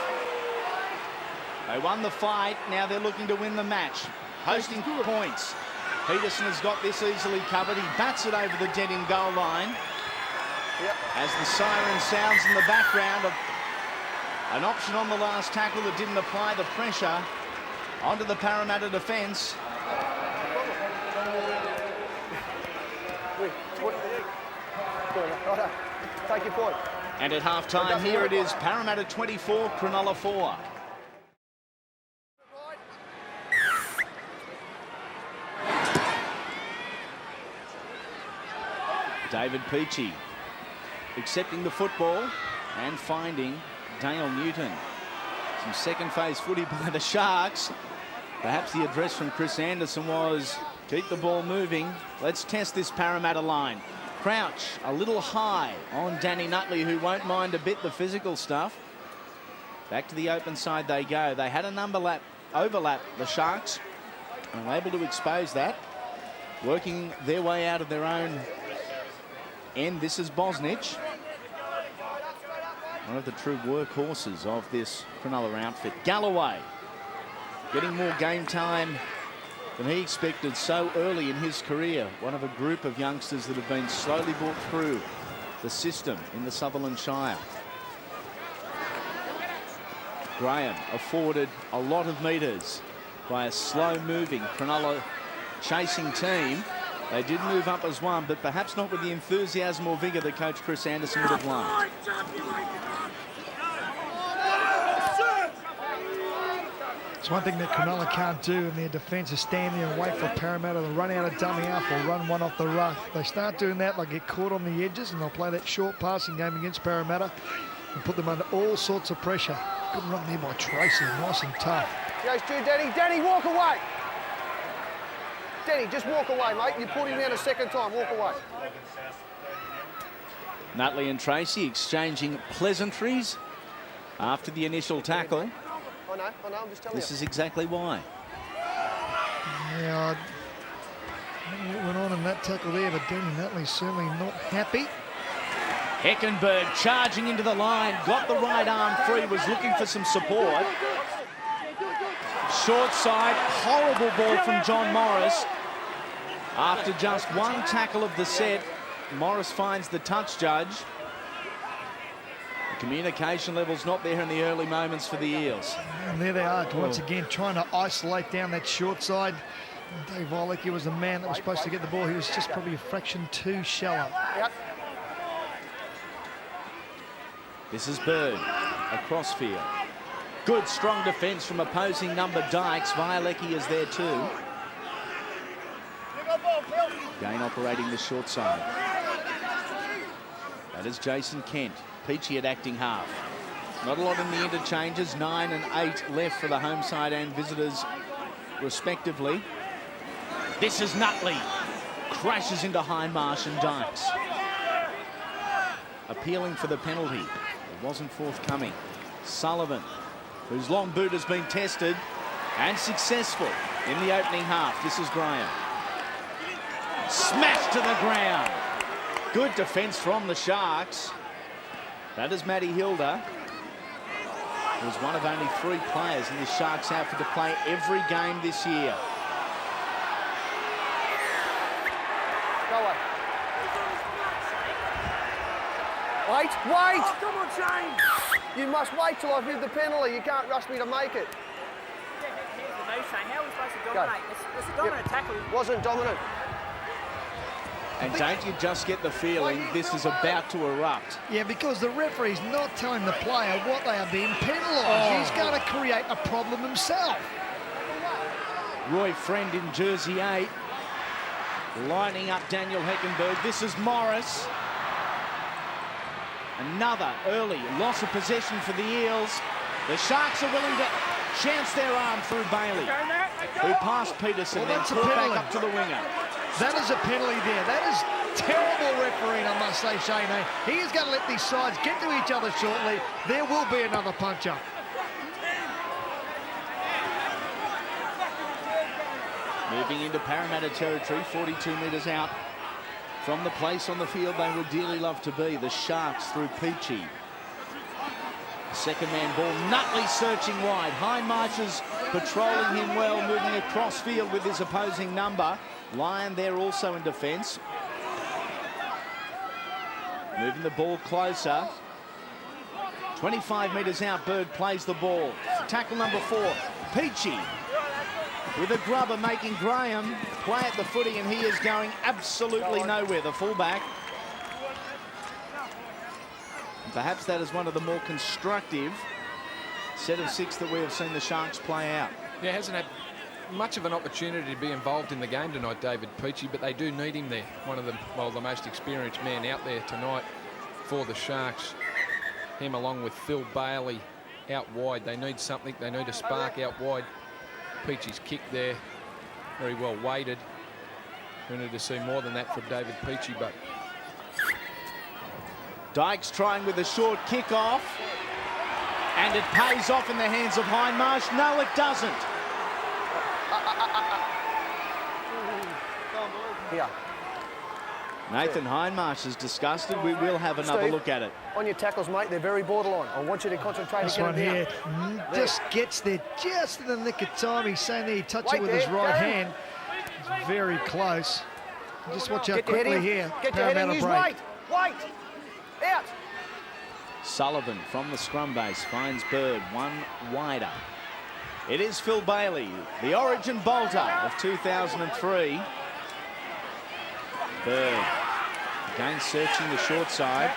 They won the fight, now they're looking to win the match. Hosting points. Peterson has got this easily covered. He bats it over the dead in goal line. Yep. As the siren sounds in the background, an option on the last tackle that didn't apply the pressure onto the Parramatta defence. Take your point. And at half-time, here it is, Parramatta 24, Cronulla 4. David Peachy accepting the football and finding Dale Newton. Some second phase footy by the Sharks. Perhaps the address from Chris Anderson was, keep the ball moving. Let's test this Parramatta line. Crouch a little high on Danny Nutley, who won't mind a bit the physical stuff. Back to the open side they go. They had an overlap, the Sharks, and were able to expose that. Working their way out of their own end. This is Bosnich, one of the true workhorses of this Cronulla outfit. Galloway getting more game time than he expected so early in his career. One of a group of youngsters that have been slowly brought through the system in the Sutherland Shire. Graham afforded a lot of metres by a slow-moving Cronulla chasing team. They did move up as one, but perhaps not with the enthusiasm or vigour that coach Chris Anderson would have liked. It's one thing that Cronulla can't do in their defence is stand there and wait for Parramatta to run out a dummy half or run one off the ruck. If they start doing that, they'll get caught on the edges and they'll play that short passing game against Parramatta and put them under all sorts of pressure. Good run there by Tracy, nice and tough. Goes to Danny. Danny, walk away. Danny, just walk away, mate. You put him down a second time. Walk away. Nutley and Tracy exchanging pleasantries after the initial tackle. I know, I'm just telling you. This is exactly why. Yeah, I don't know what went on in that tackle there, but Danny Nutley's certainly not happy. Heckenberg charging into the line, got the right arm free, was looking for some support. Short side, horrible ball from John Morris. After just one tackle of the set, Morris finds the touch judge. The communication level's not there in the early moments for the Eels. And there they are, once again, trying to isolate down that short side. Dave Violecki was the man that was supposed to get the ball. He was just probably a fraction too shallow. Yep. This is Bird, across field. Good, strong defence from opposing number Dykes. Violecki is there too. Gain operating the short side. That is Jason Kent. Peachy at acting half. Not a lot in the interchanges. 9 and 8 left for the home side and visitors respectively. This is Nutley. Crashes into Hindmarsh and Dykes. Appealing for the penalty. It wasn't forthcoming. Sullivan, whose long boot has been tested and successful in the opening half. This is Graham. Smashed to the ground. Good defence from the Sharks. That is Matty Hilda. was one of only 3 players in the Sharks outfit to play every game this year. Go away. Wait, wait! Oh, come on, Shane! You must wait till I give the penalty. You can't rush me to make it. Here's the move, Shane. How are we supposed to Go. dominate? It's a dominant tackle. Wasn't dominant. And don't you just get the feeling this is about to erupt? Yeah, because the referee's not telling the player what they are being penalised. He's going to create a problem himself. Roy Friend in jersey 8, lining up Daniel Heckenberg. This is Morris. Another early loss of possession for the Eels. The Sharks are willing to chance their arm through Bailey, who passed Peterson, Well, then that's a put back penalty. up to the winger. That is a penalty there. That is terrible refereeing, I must say, Shane. He is going to let these sides get to each other shortly. There will be another punch-up. Moving into Parramatta territory, 42 metres out from the place on the field they would dearly love to be. The Sharks through Peachy. Second man ball, Nutley searching wide. Hindmarsh is patrolling him well, moving across field with his opposing number. Lyon there also in defence. Moving the ball closer. 25 metres out, Bird plays the ball. Tackle number 4, Peachy. With a grubber making Graham play at the footy, and he is going absolutely nowhere, the fullback. And perhaps that is one of the more constructive set of 6 that we have seen the Sharks play out. Yeah, hasn't had much of an opportunity to be involved in the game tonight, David Peachy, but they do need him there. One of the, well, the most experienced man out there tonight for the Sharks. Him along with Phil Bailey out wide. They need something. They need a spark out wide. Peachy's kick there, very well weighted. We need to see more than that from David Peachy, but Dykes trying with a short kick off, and it pays off in the hands of Hindmarsh. No, it doesn't. Here. Nathan Hindmarsh is disgusted. We will have another Steve, look at it. On your tackles, mate, they're very borderline. I want you to concentrate This and get one it here down. just gets there just in the nick of time. He's saying there he touched Wait it with his there, right Gary. hand. It's very close. Just watch how Get your head quickly in. here Get your head in. Parramatta Use break. weight. Weight. Out. Sullivan from the scrum base finds Bird one wider. It is Phil Bailey, the origin bolter of 2003. Bird again searching the short side.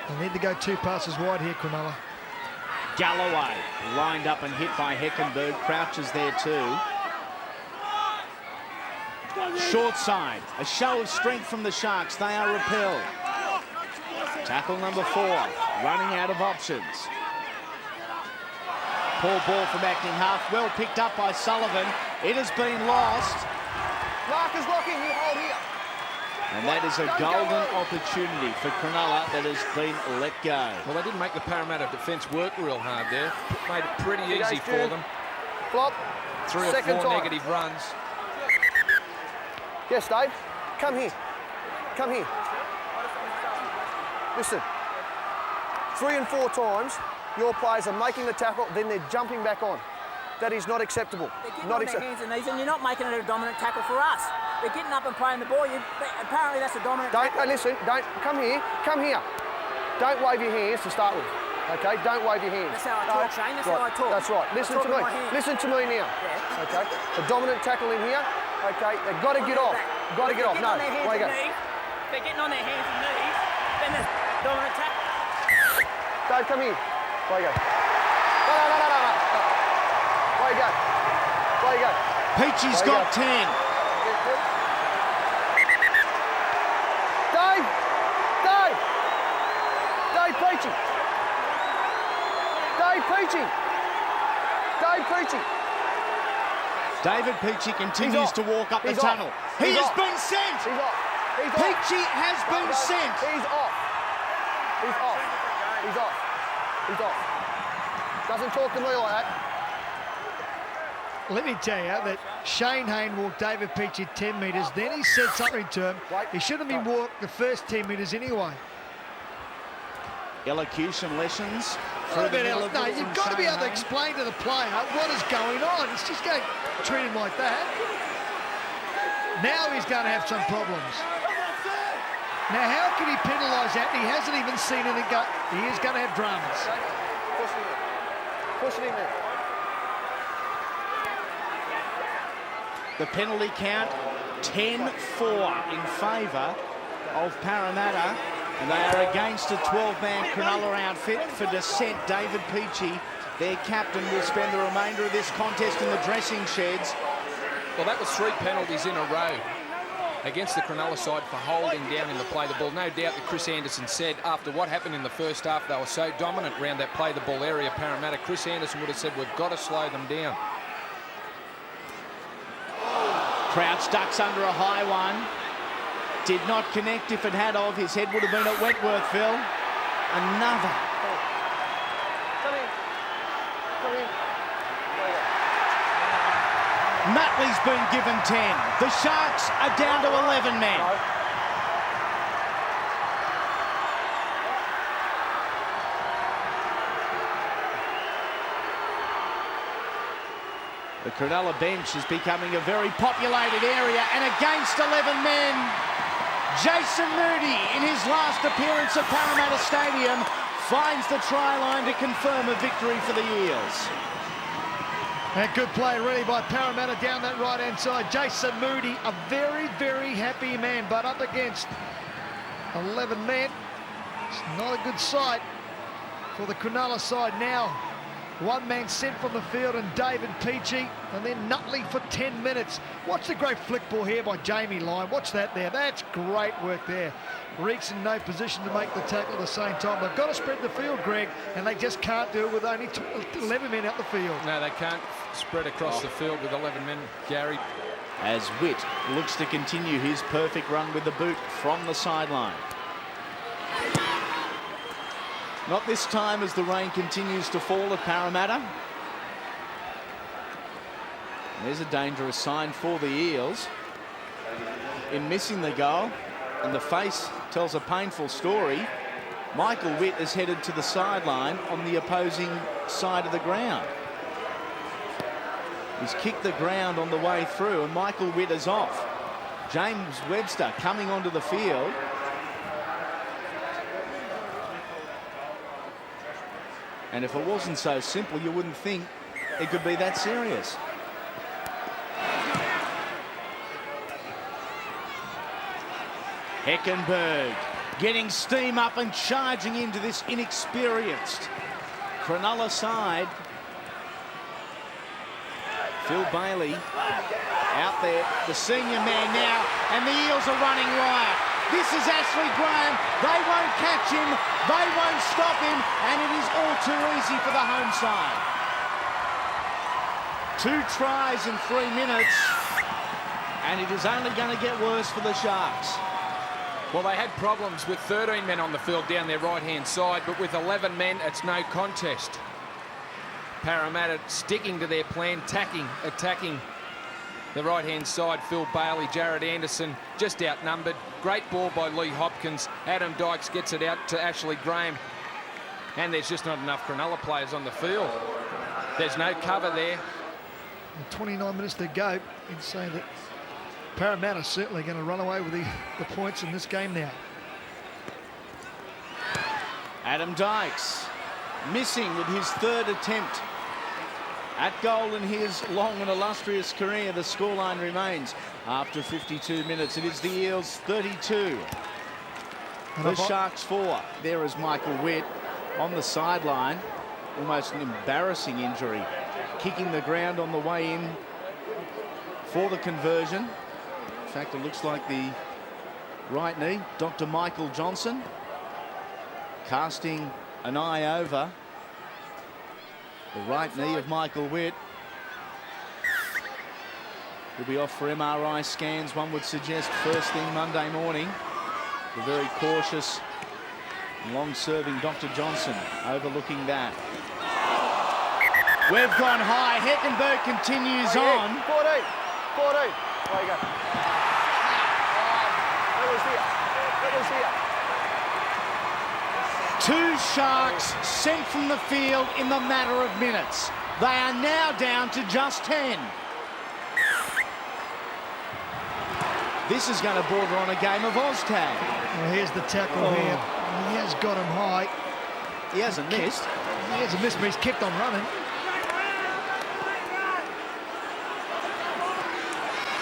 They need to go 2 passes wide here, Cronulla. Galloway lined up and hit by Heckenberg. Crouches there too. Short side, a show of strength from the Sharks. They are repelled. Tackle number 4, running out of options. Poor ball from acting half, well picked up by Sullivan. It has been lost. Marcus locking, you hold here. And that is a golden opportunity for Cronulla that has been let go. well, they didn't make the Parramatta defence work real hard there. Made it pretty easy for them. Flop. 3 or Second 4 time. negative runs. Yes, Dave. Come here. Come here. Listen. 3 and 4 times, your players are making the tackle, then they're jumping back on. That is not acceptable. They're getting Not on their hands and knees, and you're not making it a dominant tackle for us. They're getting up and playing the ball. Apparently that's a dominant tackle. Listen, don't, come here, come here. Don't wave your hands to start with, okay? Don't wave your hands. That's how I talk, Shane, that's how I talk. That's right, listen to talk me. with my hands. Listen to me now, Yeah. okay? The dominant tackle in here, okay? They've got to get off. Got to get off, no, They're there you go. They're getting on their hands and knees, then there's dominant tackle. Dave, come here. There you go. No. There you go. There you go. Peachy's There you got go. 10. Dave Peachy. David Peachy continues off. to walk up the He's off. tunnel. He He's has off. been sent. He's off. He's off. Peachy has been No, sent. He's off. He's off. He's off. He's off. Doesn't talk to me like that. Let me tell you that Shane Hayne walked David Peachy 10 metres, then he said something to him. Wait. He shouldn't have been walked the first 10 metres anyway. Elocution lessons. What about no, you've got to be able to explain to the player what is going on. It's just going to treat him like that. Now he's going to have some problems. Now, how can he penalise that? He hasn't even seen it go. He is going to have dramas. Push it in there. The penalty count, 10-4 in favour of Parramatta. And they are against a 12-man Cronulla outfit for descent. David Peachey, their captain, will spend the remainder of this contest in the dressing sheds. Well, that was 3 penalties in a row against the Cronulla side for holding down in the play the ball. No doubt that Chris Anderson said after what happened in the first half, they were so dominant around that play the ball area, Parramatta. Chris Anderson would have said, we've got to slow them down. Crouch ducks under a high one. Did not connect. If it had of, his head would have been at Wentworth, Phil. Another. Come in. Come in. Nutley's been given 10. The Sharks are down to 11 men. No. The Cronulla bench is becoming a very populated area, and against 11 men, Jason Moody, in his last appearance at Parramatta Stadium, finds the try line to confirm a victory for the Eels. And good play really by Parramatta down that right-hand side. Jason Moody, a very, very happy man, but up against 11 men. It's not a good sight for the Cronulla side now. One man sent from the field and David Peachey, and then Nutley for 10 minutes. Watch the great flick ball here by Jamie Lyon. Watch that there. That's great work there. Reeks in no position to make the tackle at the same time. They've got to spread the field, Greg, and they just can't do it with only 11 men out the field. No, they can't spread across the field with 11 men, Gary. As Witt looks to continue his perfect run with the boot from the sideline. Not this time as the rain continues to fall at Parramatta. There's a dangerous sign for the Eels in missing the goal, and the face tells a painful story. Michael Witt is headed to the sideline on the opposing side of the ground. He's kicked the ground on the way through, and Michael Witt is off. James Webster coming onto the field. And if it wasn't so simple, you wouldn't think it could be that serious. Heckenberg getting steam up and charging into this inexperienced Cronulla side. Phil Bailey out there, the senior man now, and the Eels are running riot. This is Ashley Graham. They won't catch him. They won't stop him. And it is all too easy for the home side. 2 tries in 3 minutes. And it is only going to get worse for the Sharks. Well, they had problems with 13 men on the field down their right-hand side, but with 11 men, it's no contest. Parramatta sticking to their plan, attacking the right-hand side. Phil Bailey, Jared Anderson, just outnumbered. Great ball by Lee Hopkins. Adam Dykes gets it out to Ashley Graham. And there's just not enough Cronulla players on the field. There's no cover there. 29 minutes to go. You'd say that Parramatta's certainly going to run away with the points in this game now. Adam Dykes missing with his 3rd attempt at goal in his long and illustrious career. The scoreline remains after 52 minutes. It is the Eels 32. The Sharks 4. There is Michael Witt on the sideline. Almost an embarrassing injury. Kicking the ground on the way in for the conversion. In fact, it looks like the right knee. Dr. Michael Johnson casting an eye over the right knee of Michael Witt. He'll be off for MRI scans, one would suggest first thing Monday morning. The very cautious, long-serving Dr. Johnson overlooking that. We've gone high. Heckenberg continues on. 14. There you go. That was here. 2 Sharks sent from the field in the matter of minutes. They are now down to just 10. This is going to border on a game of Oztag. Well, here's the tackle here. He has got him high. He hasn't missed. He hasn't missed, but he's kept on running.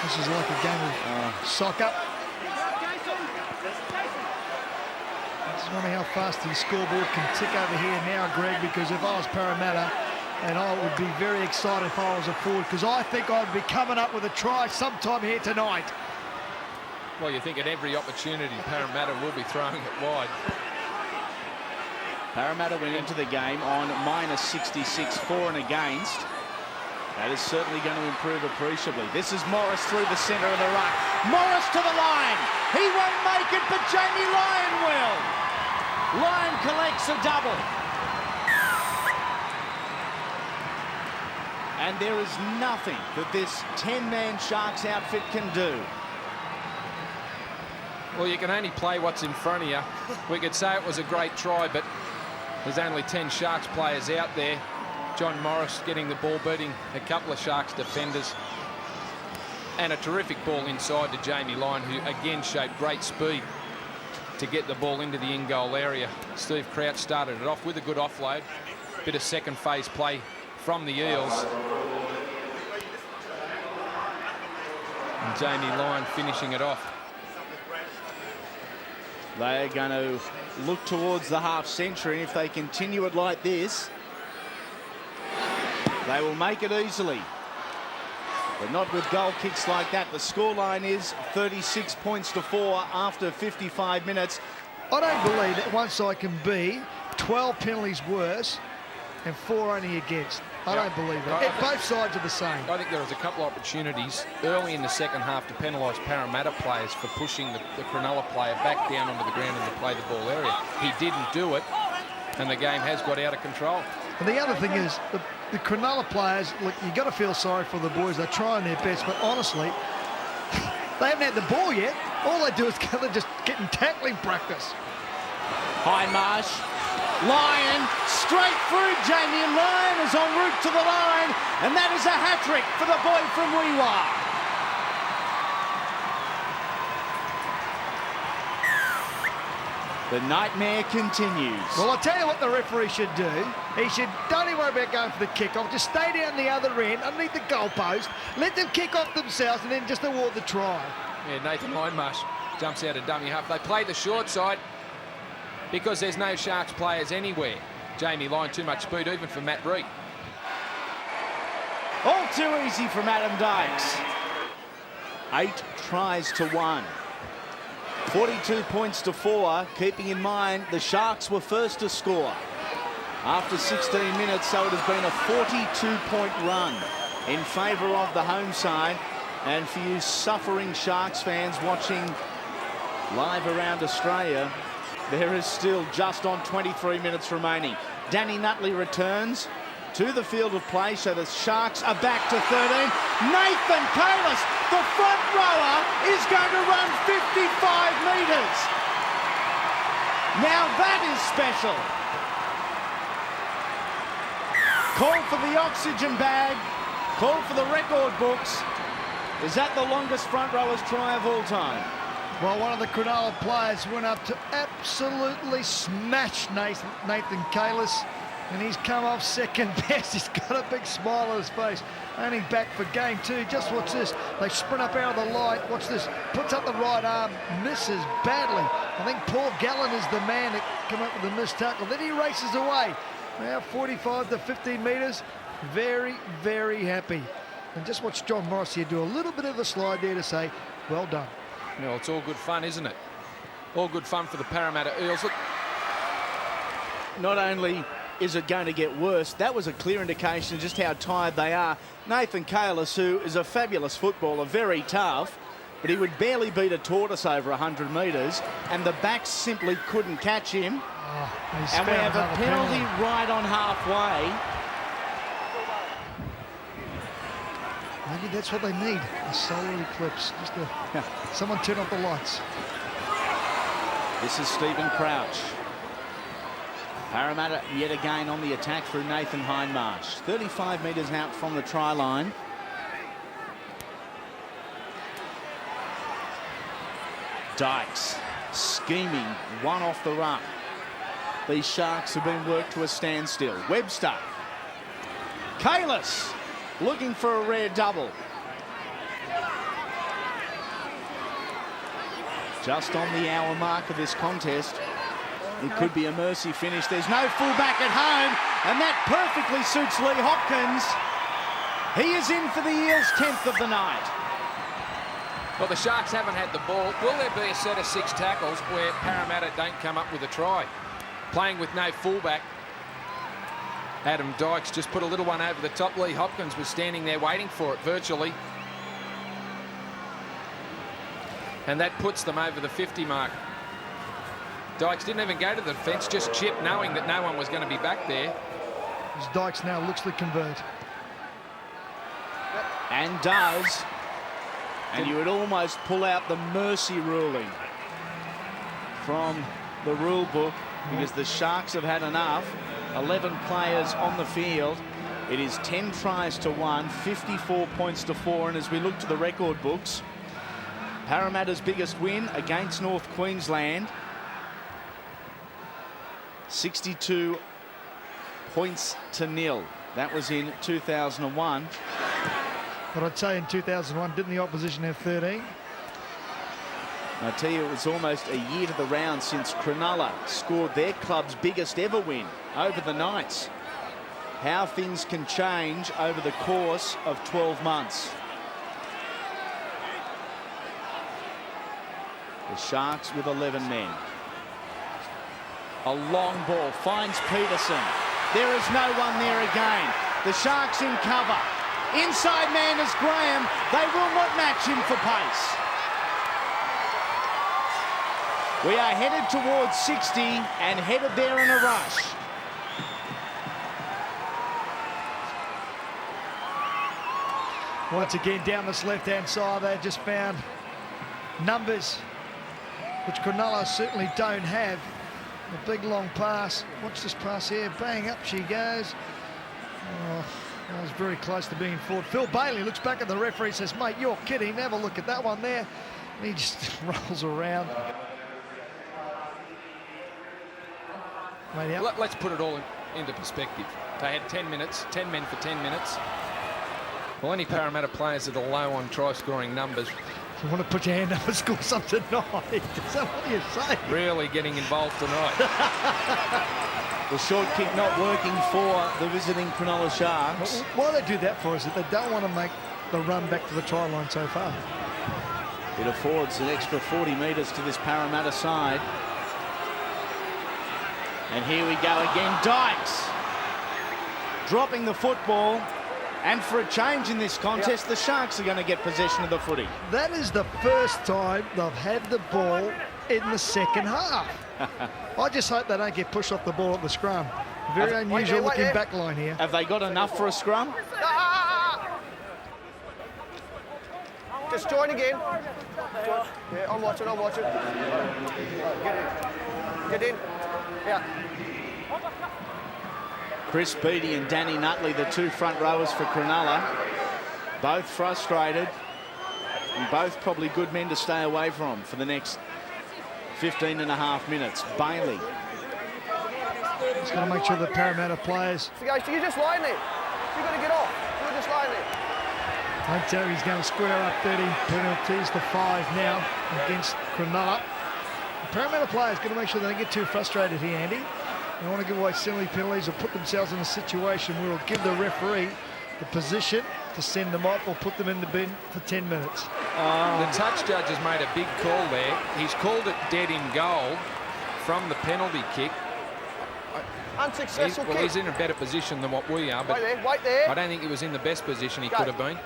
This is like a game of soccer. I just wonder how fast the scoreboard can tick over here now, Greg, because if I was Parramatta, and I would be very excited if I was a forward, because I think I'd be coming up with a try sometime here tonight. Well, you think at every opportunity Parramatta will be throwing it wide. Parramatta went into the game on -66 for and against. That is certainly going to improve appreciably. This is Morris through the centre of the ruck. Morris to the line. He won't make it, but Jamie Lyon will. Lyon collects a double. And there is nothing that this 10-man Sharks outfit can do. Well, you can only play what's in front of you. We could say it was a great try, but there's only 10 Sharks players out there. John Morris getting the ball, beating a couple of Sharks defenders. And a terrific ball inside to Jamie Lyon, who again showed great speed to get the ball into the in-goal area. Steve Crouch started it off with a good offload. Bit of second phase play from the Eels. And Jamie Lyon finishing it off. They are going to look towards the half-century, and if they continue it like this, they will make it easily. But not with goal kicks like that. The scoreline is 36 points to 4 after 55 minutes. I don't believe that one side can be 12 penalties worse and 4 only against. I don't believe that. Both sides are the same. I think there was a couple of opportunities early in the second half to penalise Parramatta players for pushing the Cronulla player back down onto the ground in the play the ball area. He didn't do it, and the game has got out of control. And the other thing is, the Cronulla players, look, you've got to feel sorry for the boys. They're trying their best, but honestly, they haven't had the ball yet. All they do is they're just getting tackling practice. High Marsh. Lyon straight through. Jamie Lyon is en route to the line, and that is a hat-trick for the boy from Weewa. The nightmare continues. Well, I'll tell you what the referee should do. He should, don't even worry about going for the kick-off. Just stay down the other end, underneath the goalpost, let them kick off themselves, and then just award the try. Yeah, Nathan Hindmarsh jumps out of dummy half. They play the short side because there's no Sharks players anywhere. Jamie Lyon, too much speed, even for Matt Reid. All too easy from Adam Dykes. 8 tries to 1. 42 points to 4, keeping in mind the Sharks were first to score after 16 minutes, so it has been a 42-point run in favour of the home side. And for you suffering Sharks fans watching live around Australia, there is still just on 23 minutes remaining. Danny Nutley returns to the field of play, so the Sharks are back to 13. Nathan Kalis, the front rower, is going to run 55 metres. Now that is special. Call for the oxygen bag, call for the record books. Is that the longest front rower's try of all time? Well, one of the Cronulla players went up to absolutely smash Nathan Kalis, and he's come off second best. He's got a big smile on his face. Only back for game 2. Just watch this. They sprint up out of the line. Watch this. Puts up the right arm. Misses badly. I think Paul Gallen is the man that came up with the missed tackle. Then he races away. Now 45 to 15 metres. Very, very happy. And just watch John Morris here do a little bit of a slide there to say, well done. Well, it's all good fun, isn't it? All good fun for the Parramatta Eels. Look, not only is it going to get worse, that was a clear indication of just how tired they are. Nathan Kalis, who is a fabulous footballer, very tough, but he would barely beat a tortoise over 100 metres, and the backs simply couldn't catch him. And we have a penalty right on halfway. Maybe that's what they need, a solar eclipse. Just someone turn off the lights. This is Stephen Crouch. Parramatta yet again on the attack through Nathan Hindmarsh. 35 metres out from the try line. Dykes scheming, one off the ruck. These Sharks have been worked to a standstill. Webster. Kalis looking for a rare double. Just on the hour mark of this contest. It could be a mercy finish. There's no fullback at home, and that perfectly suits Lee Hopkins. He is in for the Eels' 10th of the night. Well, the Sharks haven't had the ball. Will there be a set of 6 tackles where Parramatta don't come up with a try? Playing with no fullback. Adam Dykes just put a little one over the top. Lee Hopkins was standing there waiting for it virtually. And that puts them over the 50 mark. Dykes didn't even go to the fence, just chipped, knowing that no one was going to be back there. As Dykes now looks to convert. And does. And you would almost pull out the mercy ruling from the rule book because the Sharks have had enough. 11 players on the field. It is 10 tries to 1, 54 points to 4. And as we look to the record books, Parramatta's biggest win against North Queensland, 62 points to 0. That was in 2001. But I'd say in 2001, didn't the opposition have 13? I tell you, it was almost a year to the round since Cronulla scored their club's biggest ever win over the Knights. How things can change over the course of 12 months. The Sharks with 11 men. A long ball finds Peterson. There is no one there again. The Sharks in cover. Inside man is Graham. They will not match him for pace. We are headed towards 60 and headed there in a rush. Once again, down this left-hand side, they just found numbers, which Cronulla certainly don't have. A big long pass. Watch this pass here. Bang, up she goes. Oh, that was very close to being forward. Phil Bailey looks back at the referee, says, mate, you're kidding. Have a look at that one there. And he just rolls around. Let's put it all into perspective. They had 10 minutes, 10 men for 10 minutes. Well, any Parramatta players that are low on try-scoring numbers. You want to put your hand up and score something tonight? Is that what you say? Really getting involved tonight. The short kick not working for the visiting Cronulla Sharks. Why they do that for is that they don't want to make the run back to the try line so far. It affords an extra 40 metres to this Parramatta side. And here we go again. Dykes dropping the football. And for a change in this contest, the Sharks are going to get possession of the footy. That is the first time they've had the ball in the second half. I just hope they don't get pushed off the ball at the scrum. Very unusual looking back line here. Have they got enough for a scrum? Just join again. Yeah, I'm watching. Get in. Yeah. Chris Beattie and Danny Nutley, the two front rowers for Cronulla, both frustrated and both probably good men to stay away from for the next 15 and a half minutes. Bailey. Just got to make sure the Parramatta players. So guys, you're just lying there. You've got to get off. You're just lying there. I tell you, he's going to square up 30 penalties to 5 now against Cronulla. The Parramatta players got to make sure they don't get too frustrated here, Andy. They want to give away silly penalties or put themselves in a situation where it'll give the referee the position to send them off or put them in the bin for 10 minutes. The touch judge has made a big call there. He's called it dead in goal from the penalty kick. Unsuccessful kick. He's in a better position than what we are, but wait there. I don't think he was in the best position he could have been.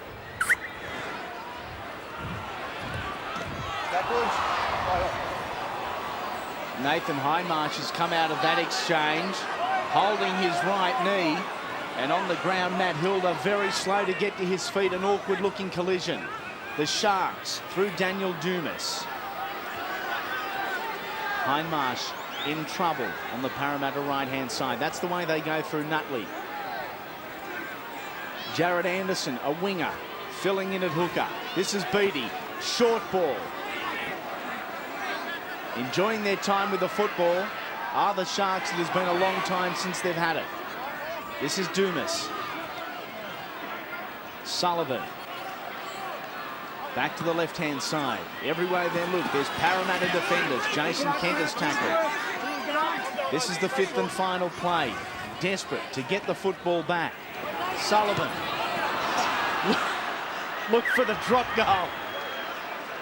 Nathan Hindmarsh has come out of that exchange, holding his right knee. And on the ground, Matt Hilda very slow to get to his feet. An awkward-looking collision. The Sharks through Daniel Dumas. Hindmarsh in trouble on the Parramatta right-hand side. That's the way they go through Nutley. Jared Anderson, a winger, filling in at hooker. This is Beattie. Short ball. Enjoying their time with the football are the Sharks. It has been a long time since they've had it. This is Dumas. Sullivan. Back to the left-hand side. Every way they look, there's Parramatta defenders. Jason Kent has tackled. This is the 5th and final play. Desperate to get the football back. Sullivan. Look for the drop goal.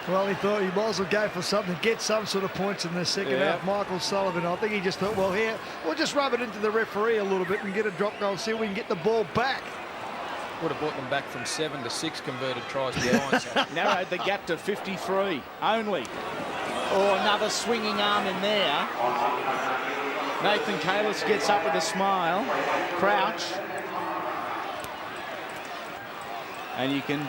Well, he thought he might as well go for something, get some sort of points in the second half. Michael Sullivan, I think he just thought, well, here, we'll just rub it into the referee a little bit and get a drop goal, see if we can get the ball back. Would have brought them back from 7 to 6 converted tries behind. So. Narrowed the gap to 53 only. Oh, another swinging arm in there. Nathan Kalis gets up with a smile. Crouch. And you can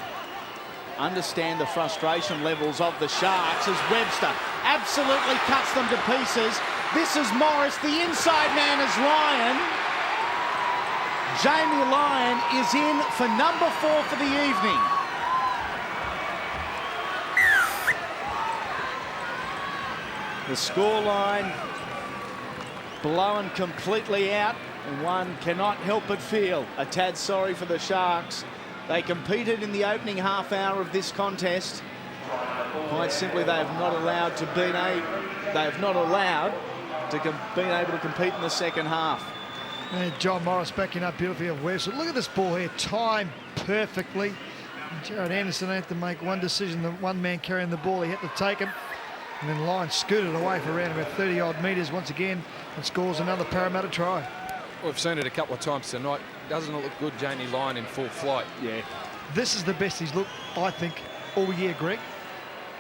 understand the frustration levels of the Sharks as Webster absolutely cuts them to pieces. This is Morris. The inside man is Lyon. Jamie Lyon is in for number 4 for the evening. The scoreline blown completely out, and one cannot help but feel a tad sorry for the Sharks. They competed in the opening half hour of this contest. Quite simply, they have not allowed to been able to compete in the second half. And John Morris backing up beautifully of West. Look at this ball here, timed perfectly. And Jared Anderson had to make one decision. The one man carrying the ball, he had to take him. And then Lyon scooted away for around about 30-odd metres once again and scores another Parramatta try. We've seen it a couple of times tonight. Doesn't it look good, Jamie Lyon in full flight? Yeah. This is the best he's looked, I think, all year, Greg.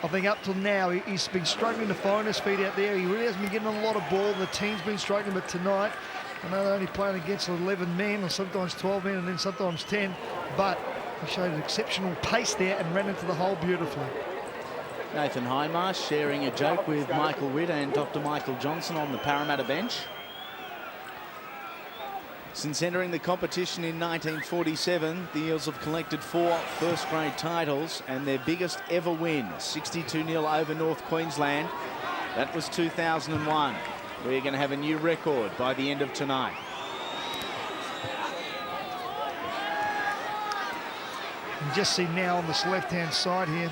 I think up till now, he's been struggling to find his feet out there. He really hasn't been getting a lot of ball. The team's been struggling, but tonight, I know they're only playing against 11 men or sometimes 12 men and then sometimes 10, but he showed an exceptional pace there and ran into the hole beautifully. Nathan Highmarsh sharing a joke with Michael Witt and Dr. Michael Johnson on the Parramatta bench. Since entering the competition in 1947, the Eels have collected 4 first-grade titles, and their biggest ever win, 62-0 over North Queensland, that was 2001. We're going to have a new record by the end of tonight. You just see now on this left-hand side here,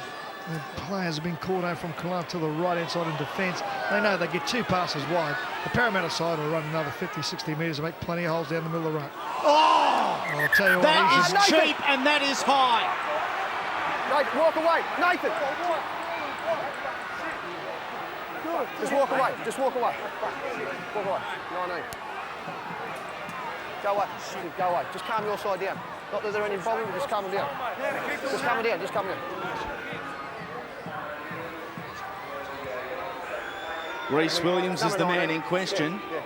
the players have been called out from Cronulla to the right-hand side in defence. They know they get 2 passes wide. The Parramatta side will run another 50, 60 metres and make plenty of holes down the middle of the ruck. Oh! I'll tell you what, that is cheap and that is high. Nathan, walk away. Nathan. Just walk away. Just walk away. Walk away. 19. Go away. Go away. Just calm your side down. Not that they're any problem, but just calm them down. Just calm them down. Just calm them down. Reece Williams is the man in question. Yeah.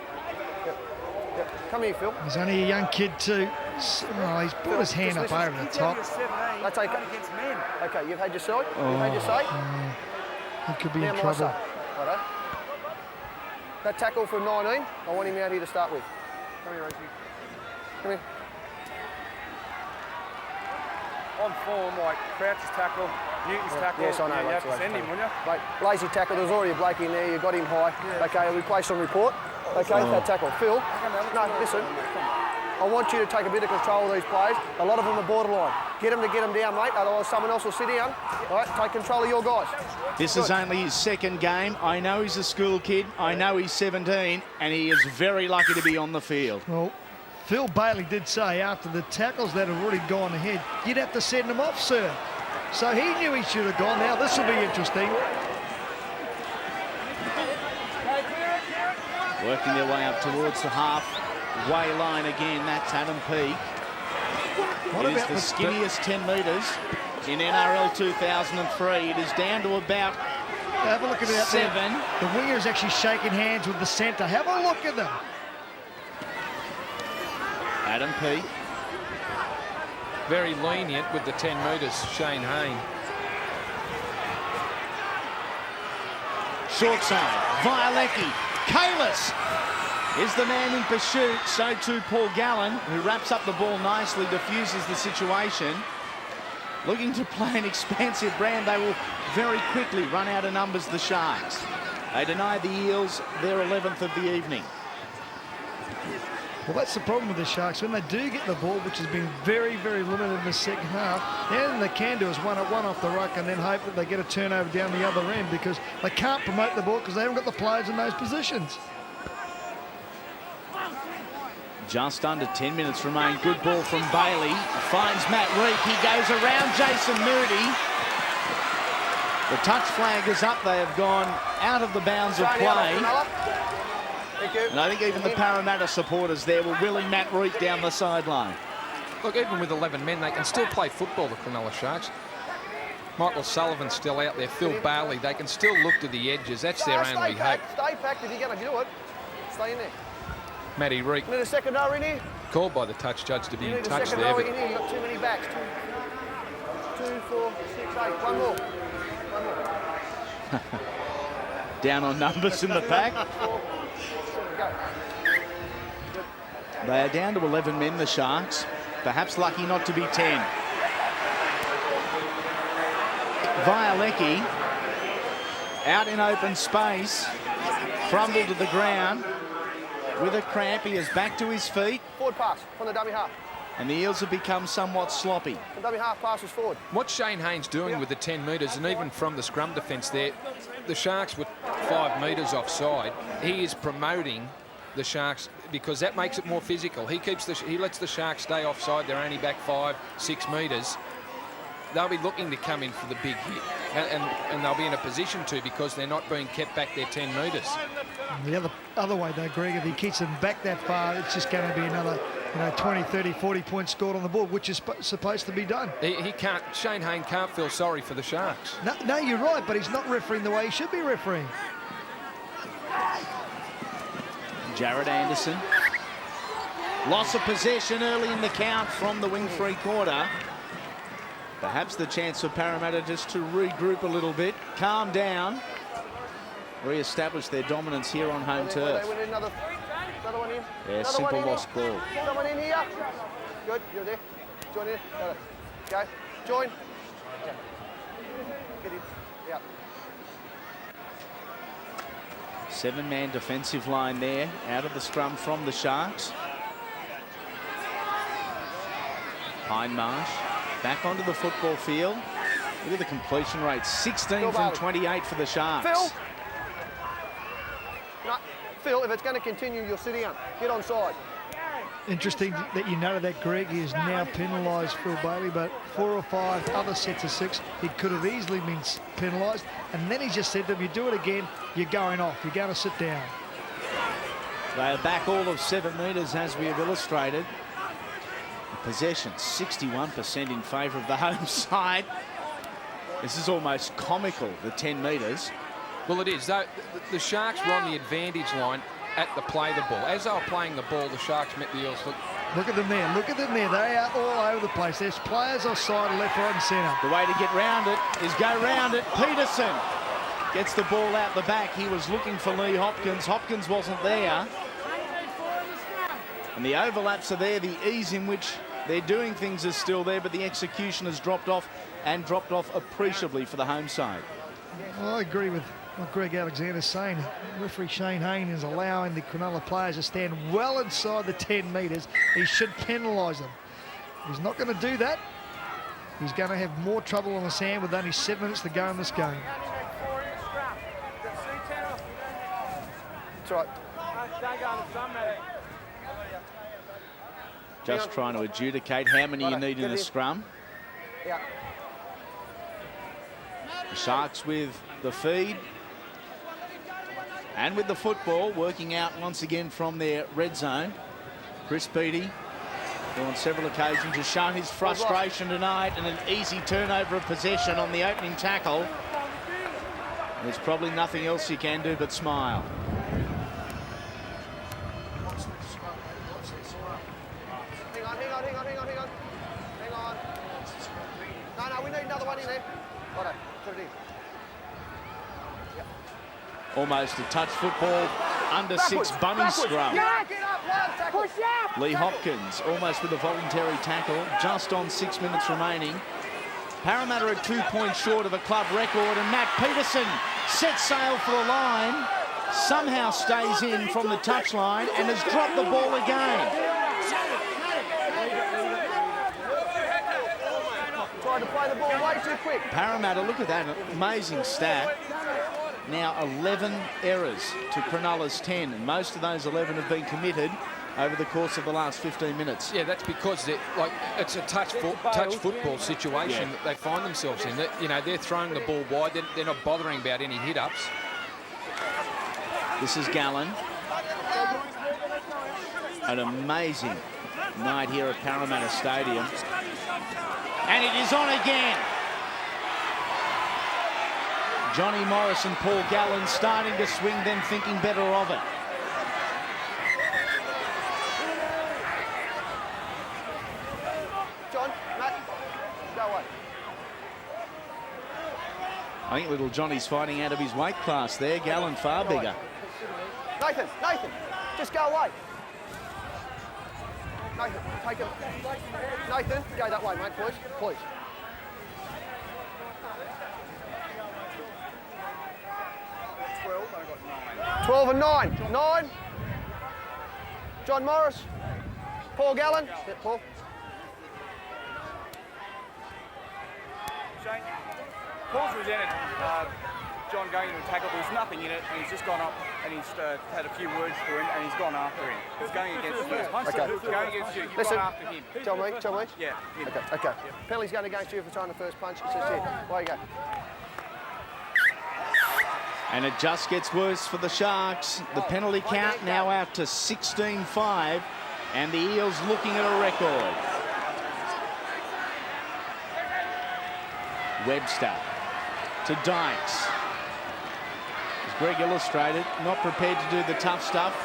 Come here, Phil. He's only a young kid too. Oh, he's put his hand up over the top. That's okay. Okay, you've had your say. You've had your say. He could be now in trouble. Righto. That tackle for 19, I want him out here to start with. Come here, Rosie. Come here. On form, like Crouch's tackle, Newton's tackle. Yes, I know. You have to send him, wouldn't you? Mate, lazy tackle. There was already a bloke in there. You got him high. Yeah. Okay, we placed on report. Okay, that tackle. Phil, no, listen. I want you to take a bit of control of these players. A lot of them are borderline. Get them down, mate. Otherwise, someone else will sit down. All right, take control of your guys. This is only his second game. I know he's a school kid. I know he's 17, and he is very lucky to be on the field. Well, Phil Bailey did say after the tackles that have already gone ahead, you'd have to send them off, sir. So he knew he should have gone. Now this will be interesting. Working their way up towards the halfway line again. That's Adam Peake. It is the skinniest 10 metres in NRL 2003. It is down to about have a look at that 7. There. The winger is actually shaking hands with the centre. Have a look at them. Adam Peake. Very lenient with the 10 metres, Shane Hayne. Short side, Violecki. Kalis is the man in pursuit. So too Paul Gallen, who wraps up the ball nicely, diffuses the situation. Looking to play an expansive brand, they will very quickly run out of numbers, the Sharks. They deny the Eels their 11th of the evening. Well, that's the problem with the Sharks. When they do get the ball, which has been very, very limited in the second half, the only thing they can do is one off the ruck and then hope that they get a turnover down the other end, because they can't promote the ball because they haven't got the players in those positions. Just under 10 minutes remain. Good ball from Bailey. Finds Matt Reek. He goes around Jason Moody. The touch flag is up. They have gone out of the bounds of play. And I think even the Parramatta supporters there were willing Matt Reek down the sideline. Look, even with 11 men, they can still play football, the Cronulla Sharks. Michael Sullivan's still out there. Phil Bailey. They can still look to the edges. That's their only hope. Stay packed if you're going to do it. Stay in there. Matty Reek. Need a second row in here. Called by the touch judge to be in touch there. Row in here. You've got too many backs. 2, 4, 6, 8. One more. Down on numbers in the pack. Go. They are down to 11 men, the Sharks. Perhaps lucky not to be 10. Violecki out in open space. Crumbled to the ground. With a cramp, he is back to his feet. Forward pass from the dummy half. And the Eels have become somewhat sloppy. The dummy half passes forward. What Shane Hayne's doing with the 10 metres, and even from the scrum defence there, the Sharks were 5 metres offside. He is promoting the Sharks because that makes it more physical. He lets the Sharks stay offside. They're only back 5, 6 metres. They'll be looking to come in for the big hit, and they'll be in a position to because they're not being kept back their 10 metres. The other way though, Greg, if he keeps them back that far, it's just going to be another 20, 30, 40 points scored on the board, which is supposed to be done. He can't. Shane Hayne can't feel sorry for the Sharks. No, you're right, but he's not refereeing the way he should be refereeing. Jared Anderson. Loss of possession early in the count from the wing three-quarter. Perhaps the chance for Parramatta just to regroup a little bit, calm down, re-establish their dominance here on home turf. Another one in. Yeah, simple lost ball. Someone in here. Good, you're there. Join in. Go. Join. Get in. Yeah. 7-man defensive line there, out of the scrum from the Sharks. Hindmarsh back onto the football field. Look at the completion rate, 16 from 28 for the Sharks. Phil. No, Phil, if it's going to continue, you'll sit down. Get on side. Interesting that you noted that, Greg. He is now penalised, Phil Bailey, but 4 or 5 other sets of 6, he could have easily been penalised. And then he just said to him, you do it again, you're going off. You're going to sit down. They are back all of 7 metres, as we have illustrated. Possession, 61% in favour of the home side. This is almost comical, the 10 metres. Well, it is. The Sharks were on the advantage line at the play the ball. As they were playing the ball, the Sharks met the Eels. Look at them there. Look at them there. They are all over the place. There's players offside, left, right and centre. The way to get round it is go round it. Peterson gets the ball out the back. He was looking for Lee Hopkins. Hopkins wasn't there. And the overlaps are there. The ease in which they're doing things is still there, but the execution has dropped off, and dropped off appreciably for the home side. Well, I agree with what Greg Alexander's saying. Referee Shane Hayne is allowing the Cronulla players to stand well inside the 10 metres. He should penalise them. He's not going to do that. He's going to have more trouble on the sand with only 7 minutes to go in this game. That's right. Just trying to adjudicate how many you need in a scrum. Yeah. The Sharks with the feed and with the football, working out once again from their red zone. Chris Beattie, who on several occasions has shown his frustration tonight, and an easy turnover of possession on the opening tackle. There's probably nothing else you can do but smile. Hang on. No, we need another one in there. Righto, put it in. Almost a touch football under six bunny scrum. Get up, lad, tackle. Lee Hopkins almost with a voluntary tackle, just on 6 minutes remaining. Parramatta are 2 points short of a club record, and Matt Peterson sets sail for the line, somehow stays in from the touchline and has dropped the ball again. Tried to play the ball way too quick. Parramatta, look at that amazing stat. Now 11 errors to Cronulla's 10, and most of those 11 have been committed over the course of the last 15 minutes. Yeah, that's because it's a touch football situation that they find themselves in. They're throwing the ball wide. They're not bothering about any hit-ups. This is Gallen. An amazing night here at Parramatta Stadium. And it is on again. Johnny Morris and Paul Gallen starting to swing, them thinking better of it. John, Matt, go away. I think little Johnny's fighting out of his weight class there. Gallen far bigger. Nathan, just go away. Nathan, take him. Nathan, go that way, mate, please. 12 and 9. 9. John Morris. Paul Gallen. Yeah, Paul. Shane, Paul's resented John going into a tackle. There's nothing in it, and he's just gone up and he's had a few words for him, and he's gone after him. He's going against you. Okay. He's going against you. You've Listen, gone after him. Tell me. Yeah. Him. Okay. Penalty's going against you for trying the first punch. It says here. Away you go. And it just gets worse for the Sharks. The penalty count now out to 16-5, and the Eels looking at a record. Webster to Dykes. As Greg illustrated, not prepared to do the tough stuff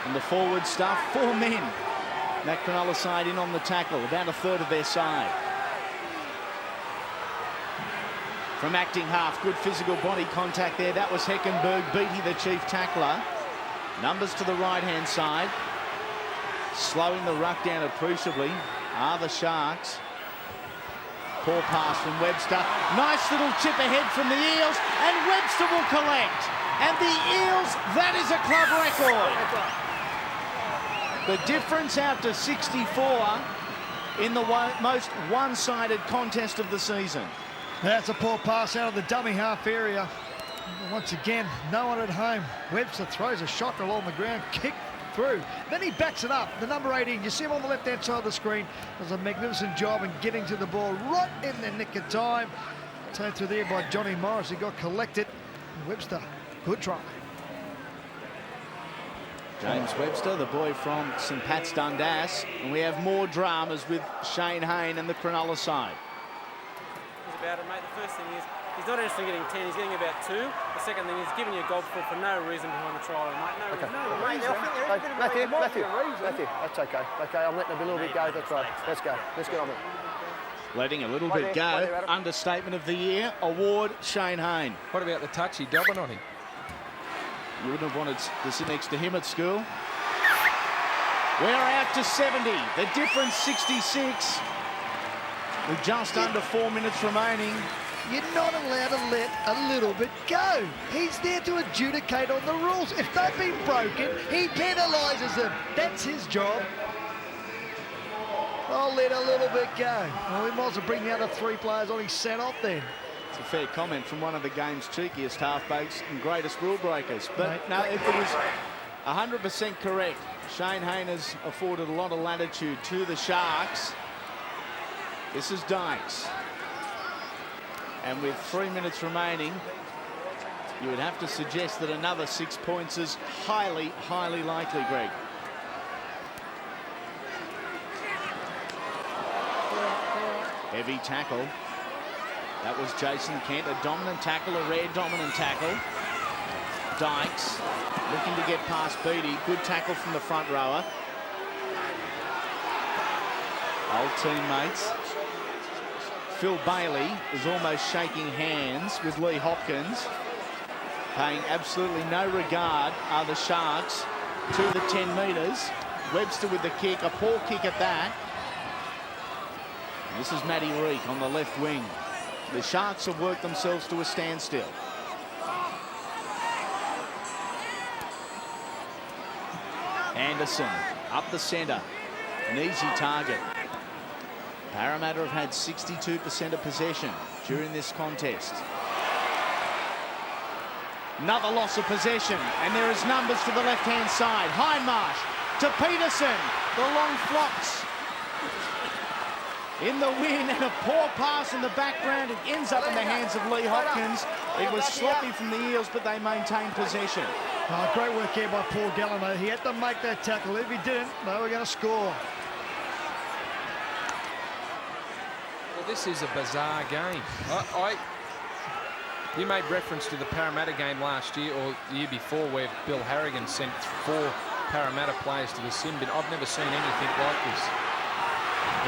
and the forward stuff. 4 men. That Cronulla side in on the tackle, about a third of their side. From acting half, good physical body contact there. That was Heckenberg, Beattie, the chief tackler. Numbers to the right-hand side. Slowing the ruck down appreciably are the Sharks. Poor pass from Webster. Nice little chip ahead from the Eels, and Webster will collect. And the Eels, that is a club record. The difference out to 64 in the most one-sided contest of the season. That's a poor pass out of the dummy half area. Once again, no one at home. Webster throws a shot along the ground, kick through. Then he backs it up. The number 18, you see him on the left-hand side of the screen, does a magnificent job in getting to the ball right in the nick of time. Taken through there by Johnny Morris, who got collected. Webster, good try. James Webster, the boy from St Pat's Dundas. And we have more dramas with Shane Hayne and the Cronulla side. About it, mate. The first thing is he's not actually getting 10, he's getting about 2. The second thing is giving you a goal for no reason behind the trial, mate. No reason. Matthew, that's okay. Okay, I'm letting a little bit go. That's right. Let's go. Let's get on it. Letting a little bit go. Understatement of the year. Award Shane Hayne. What about the touch he dobbing on him? You wouldn't have wanted to sit next to him at school. We're out to 70. The difference 66. With just under 4 minutes remaining. You're not allowed to let a little bit go. He's there to adjudicate on the rules. If they've been broken, he penalises them. That's his job. I'll let a little bit go. Well, we might as well bring the other 3 players on. He's sent off then. It's a fair comment from one of the game's cheekiest halfbacks and greatest rule breakers. But no, if it was 100% correct, Shane Hayne has afforded a lot of latitude to the Sharks. This is Dykes. And with 3 minutes remaining, you would have to suggest that another 6 points is highly, highly likely, Greg. Heavy tackle. That was Jason Kent, a dominant tackle, a rare dominant tackle. Dykes looking to get past Beattie. Good tackle from the front rower. Old teammates. Phil Bailey is almost shaking hands with Lee Hopkins. Paying absolutely no regard are the Sharks to the 10 metres. Webster with the kick, a poor kick at that. This is Matty Reek on the left wing. The Sharks have worked themselves to a standstill. Anderson up the centre. An easy target. Parramatta have had 62% of possession during this contest. Another loss of possession, and there is numbers to the left-hand side. Hindmarsh to Peterson. The long flops in the wind, and a poor pass in the background. It ends up in the hands of Lee Hopkins. It was sloppy from the Eels, but they maintained possession. Oh, great work here by Paul Gallimore. He had to make that tackle. If he didn't, they were going to score. Well, this is a bizarre game. You made reference to the Parramatta game last year or the year before where Bill Harrigan sent 4 Parramatta players to the sin bin. I've never seen anything like this.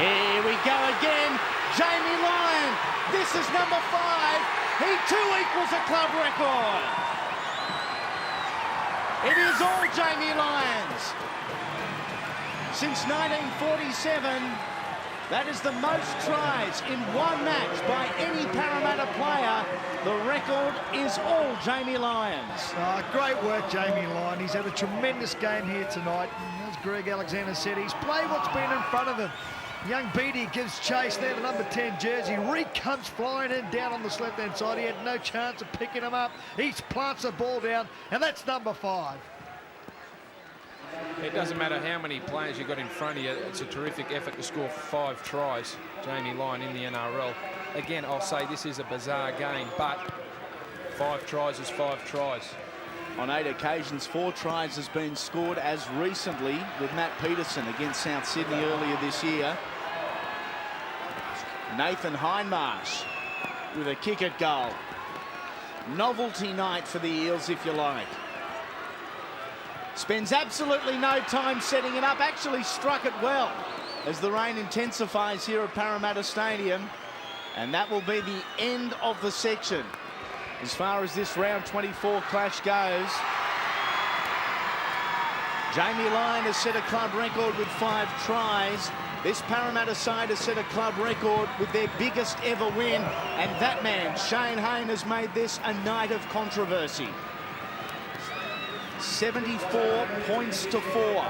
Here we go again. Jamie Lyon. This is number 5. He too equals a club record. It is all Jamie Lyons. Since 1947, that is the most tries in one match by any Parramatta player. The record is all Jamie Lyons. Great work, Jamie Lyon. He's had a tremendous game here tonight. As Greg Alexander said, he's played what's been in front of him. Young Beattie gives chase there, the number 10 jersey. Reek comes flying in down on this left-hand side. He had no chance of picking him up. He plants the ball down, and that's number 5. It doesn't matter how many players you've got in front of you. It's a terrific effort to score 5 tries. Jamie Lyon in the NRL. Again, I'll say this is a bizarre game, but 5 tries is 5 tries. On 8 occasions, 4 tries has been scored as recently with Matt Peterson against South Sydney earlier this year. Nathan Hindmarsh with a kick at goal. Novelty night for the Eels, if you like. Spends absolutely no time setting it up, actually struck it well as the rain intensifies here at Parramatta Stadium. And that will be the end of the section as far as this round 24 clash goes. Jamie Lyon has set a club record with 5 tries. This Parramatta side has set a club record with their biggest ever win. And that man, Shane Hayne, has made this a night of controversy. 74 points to 4.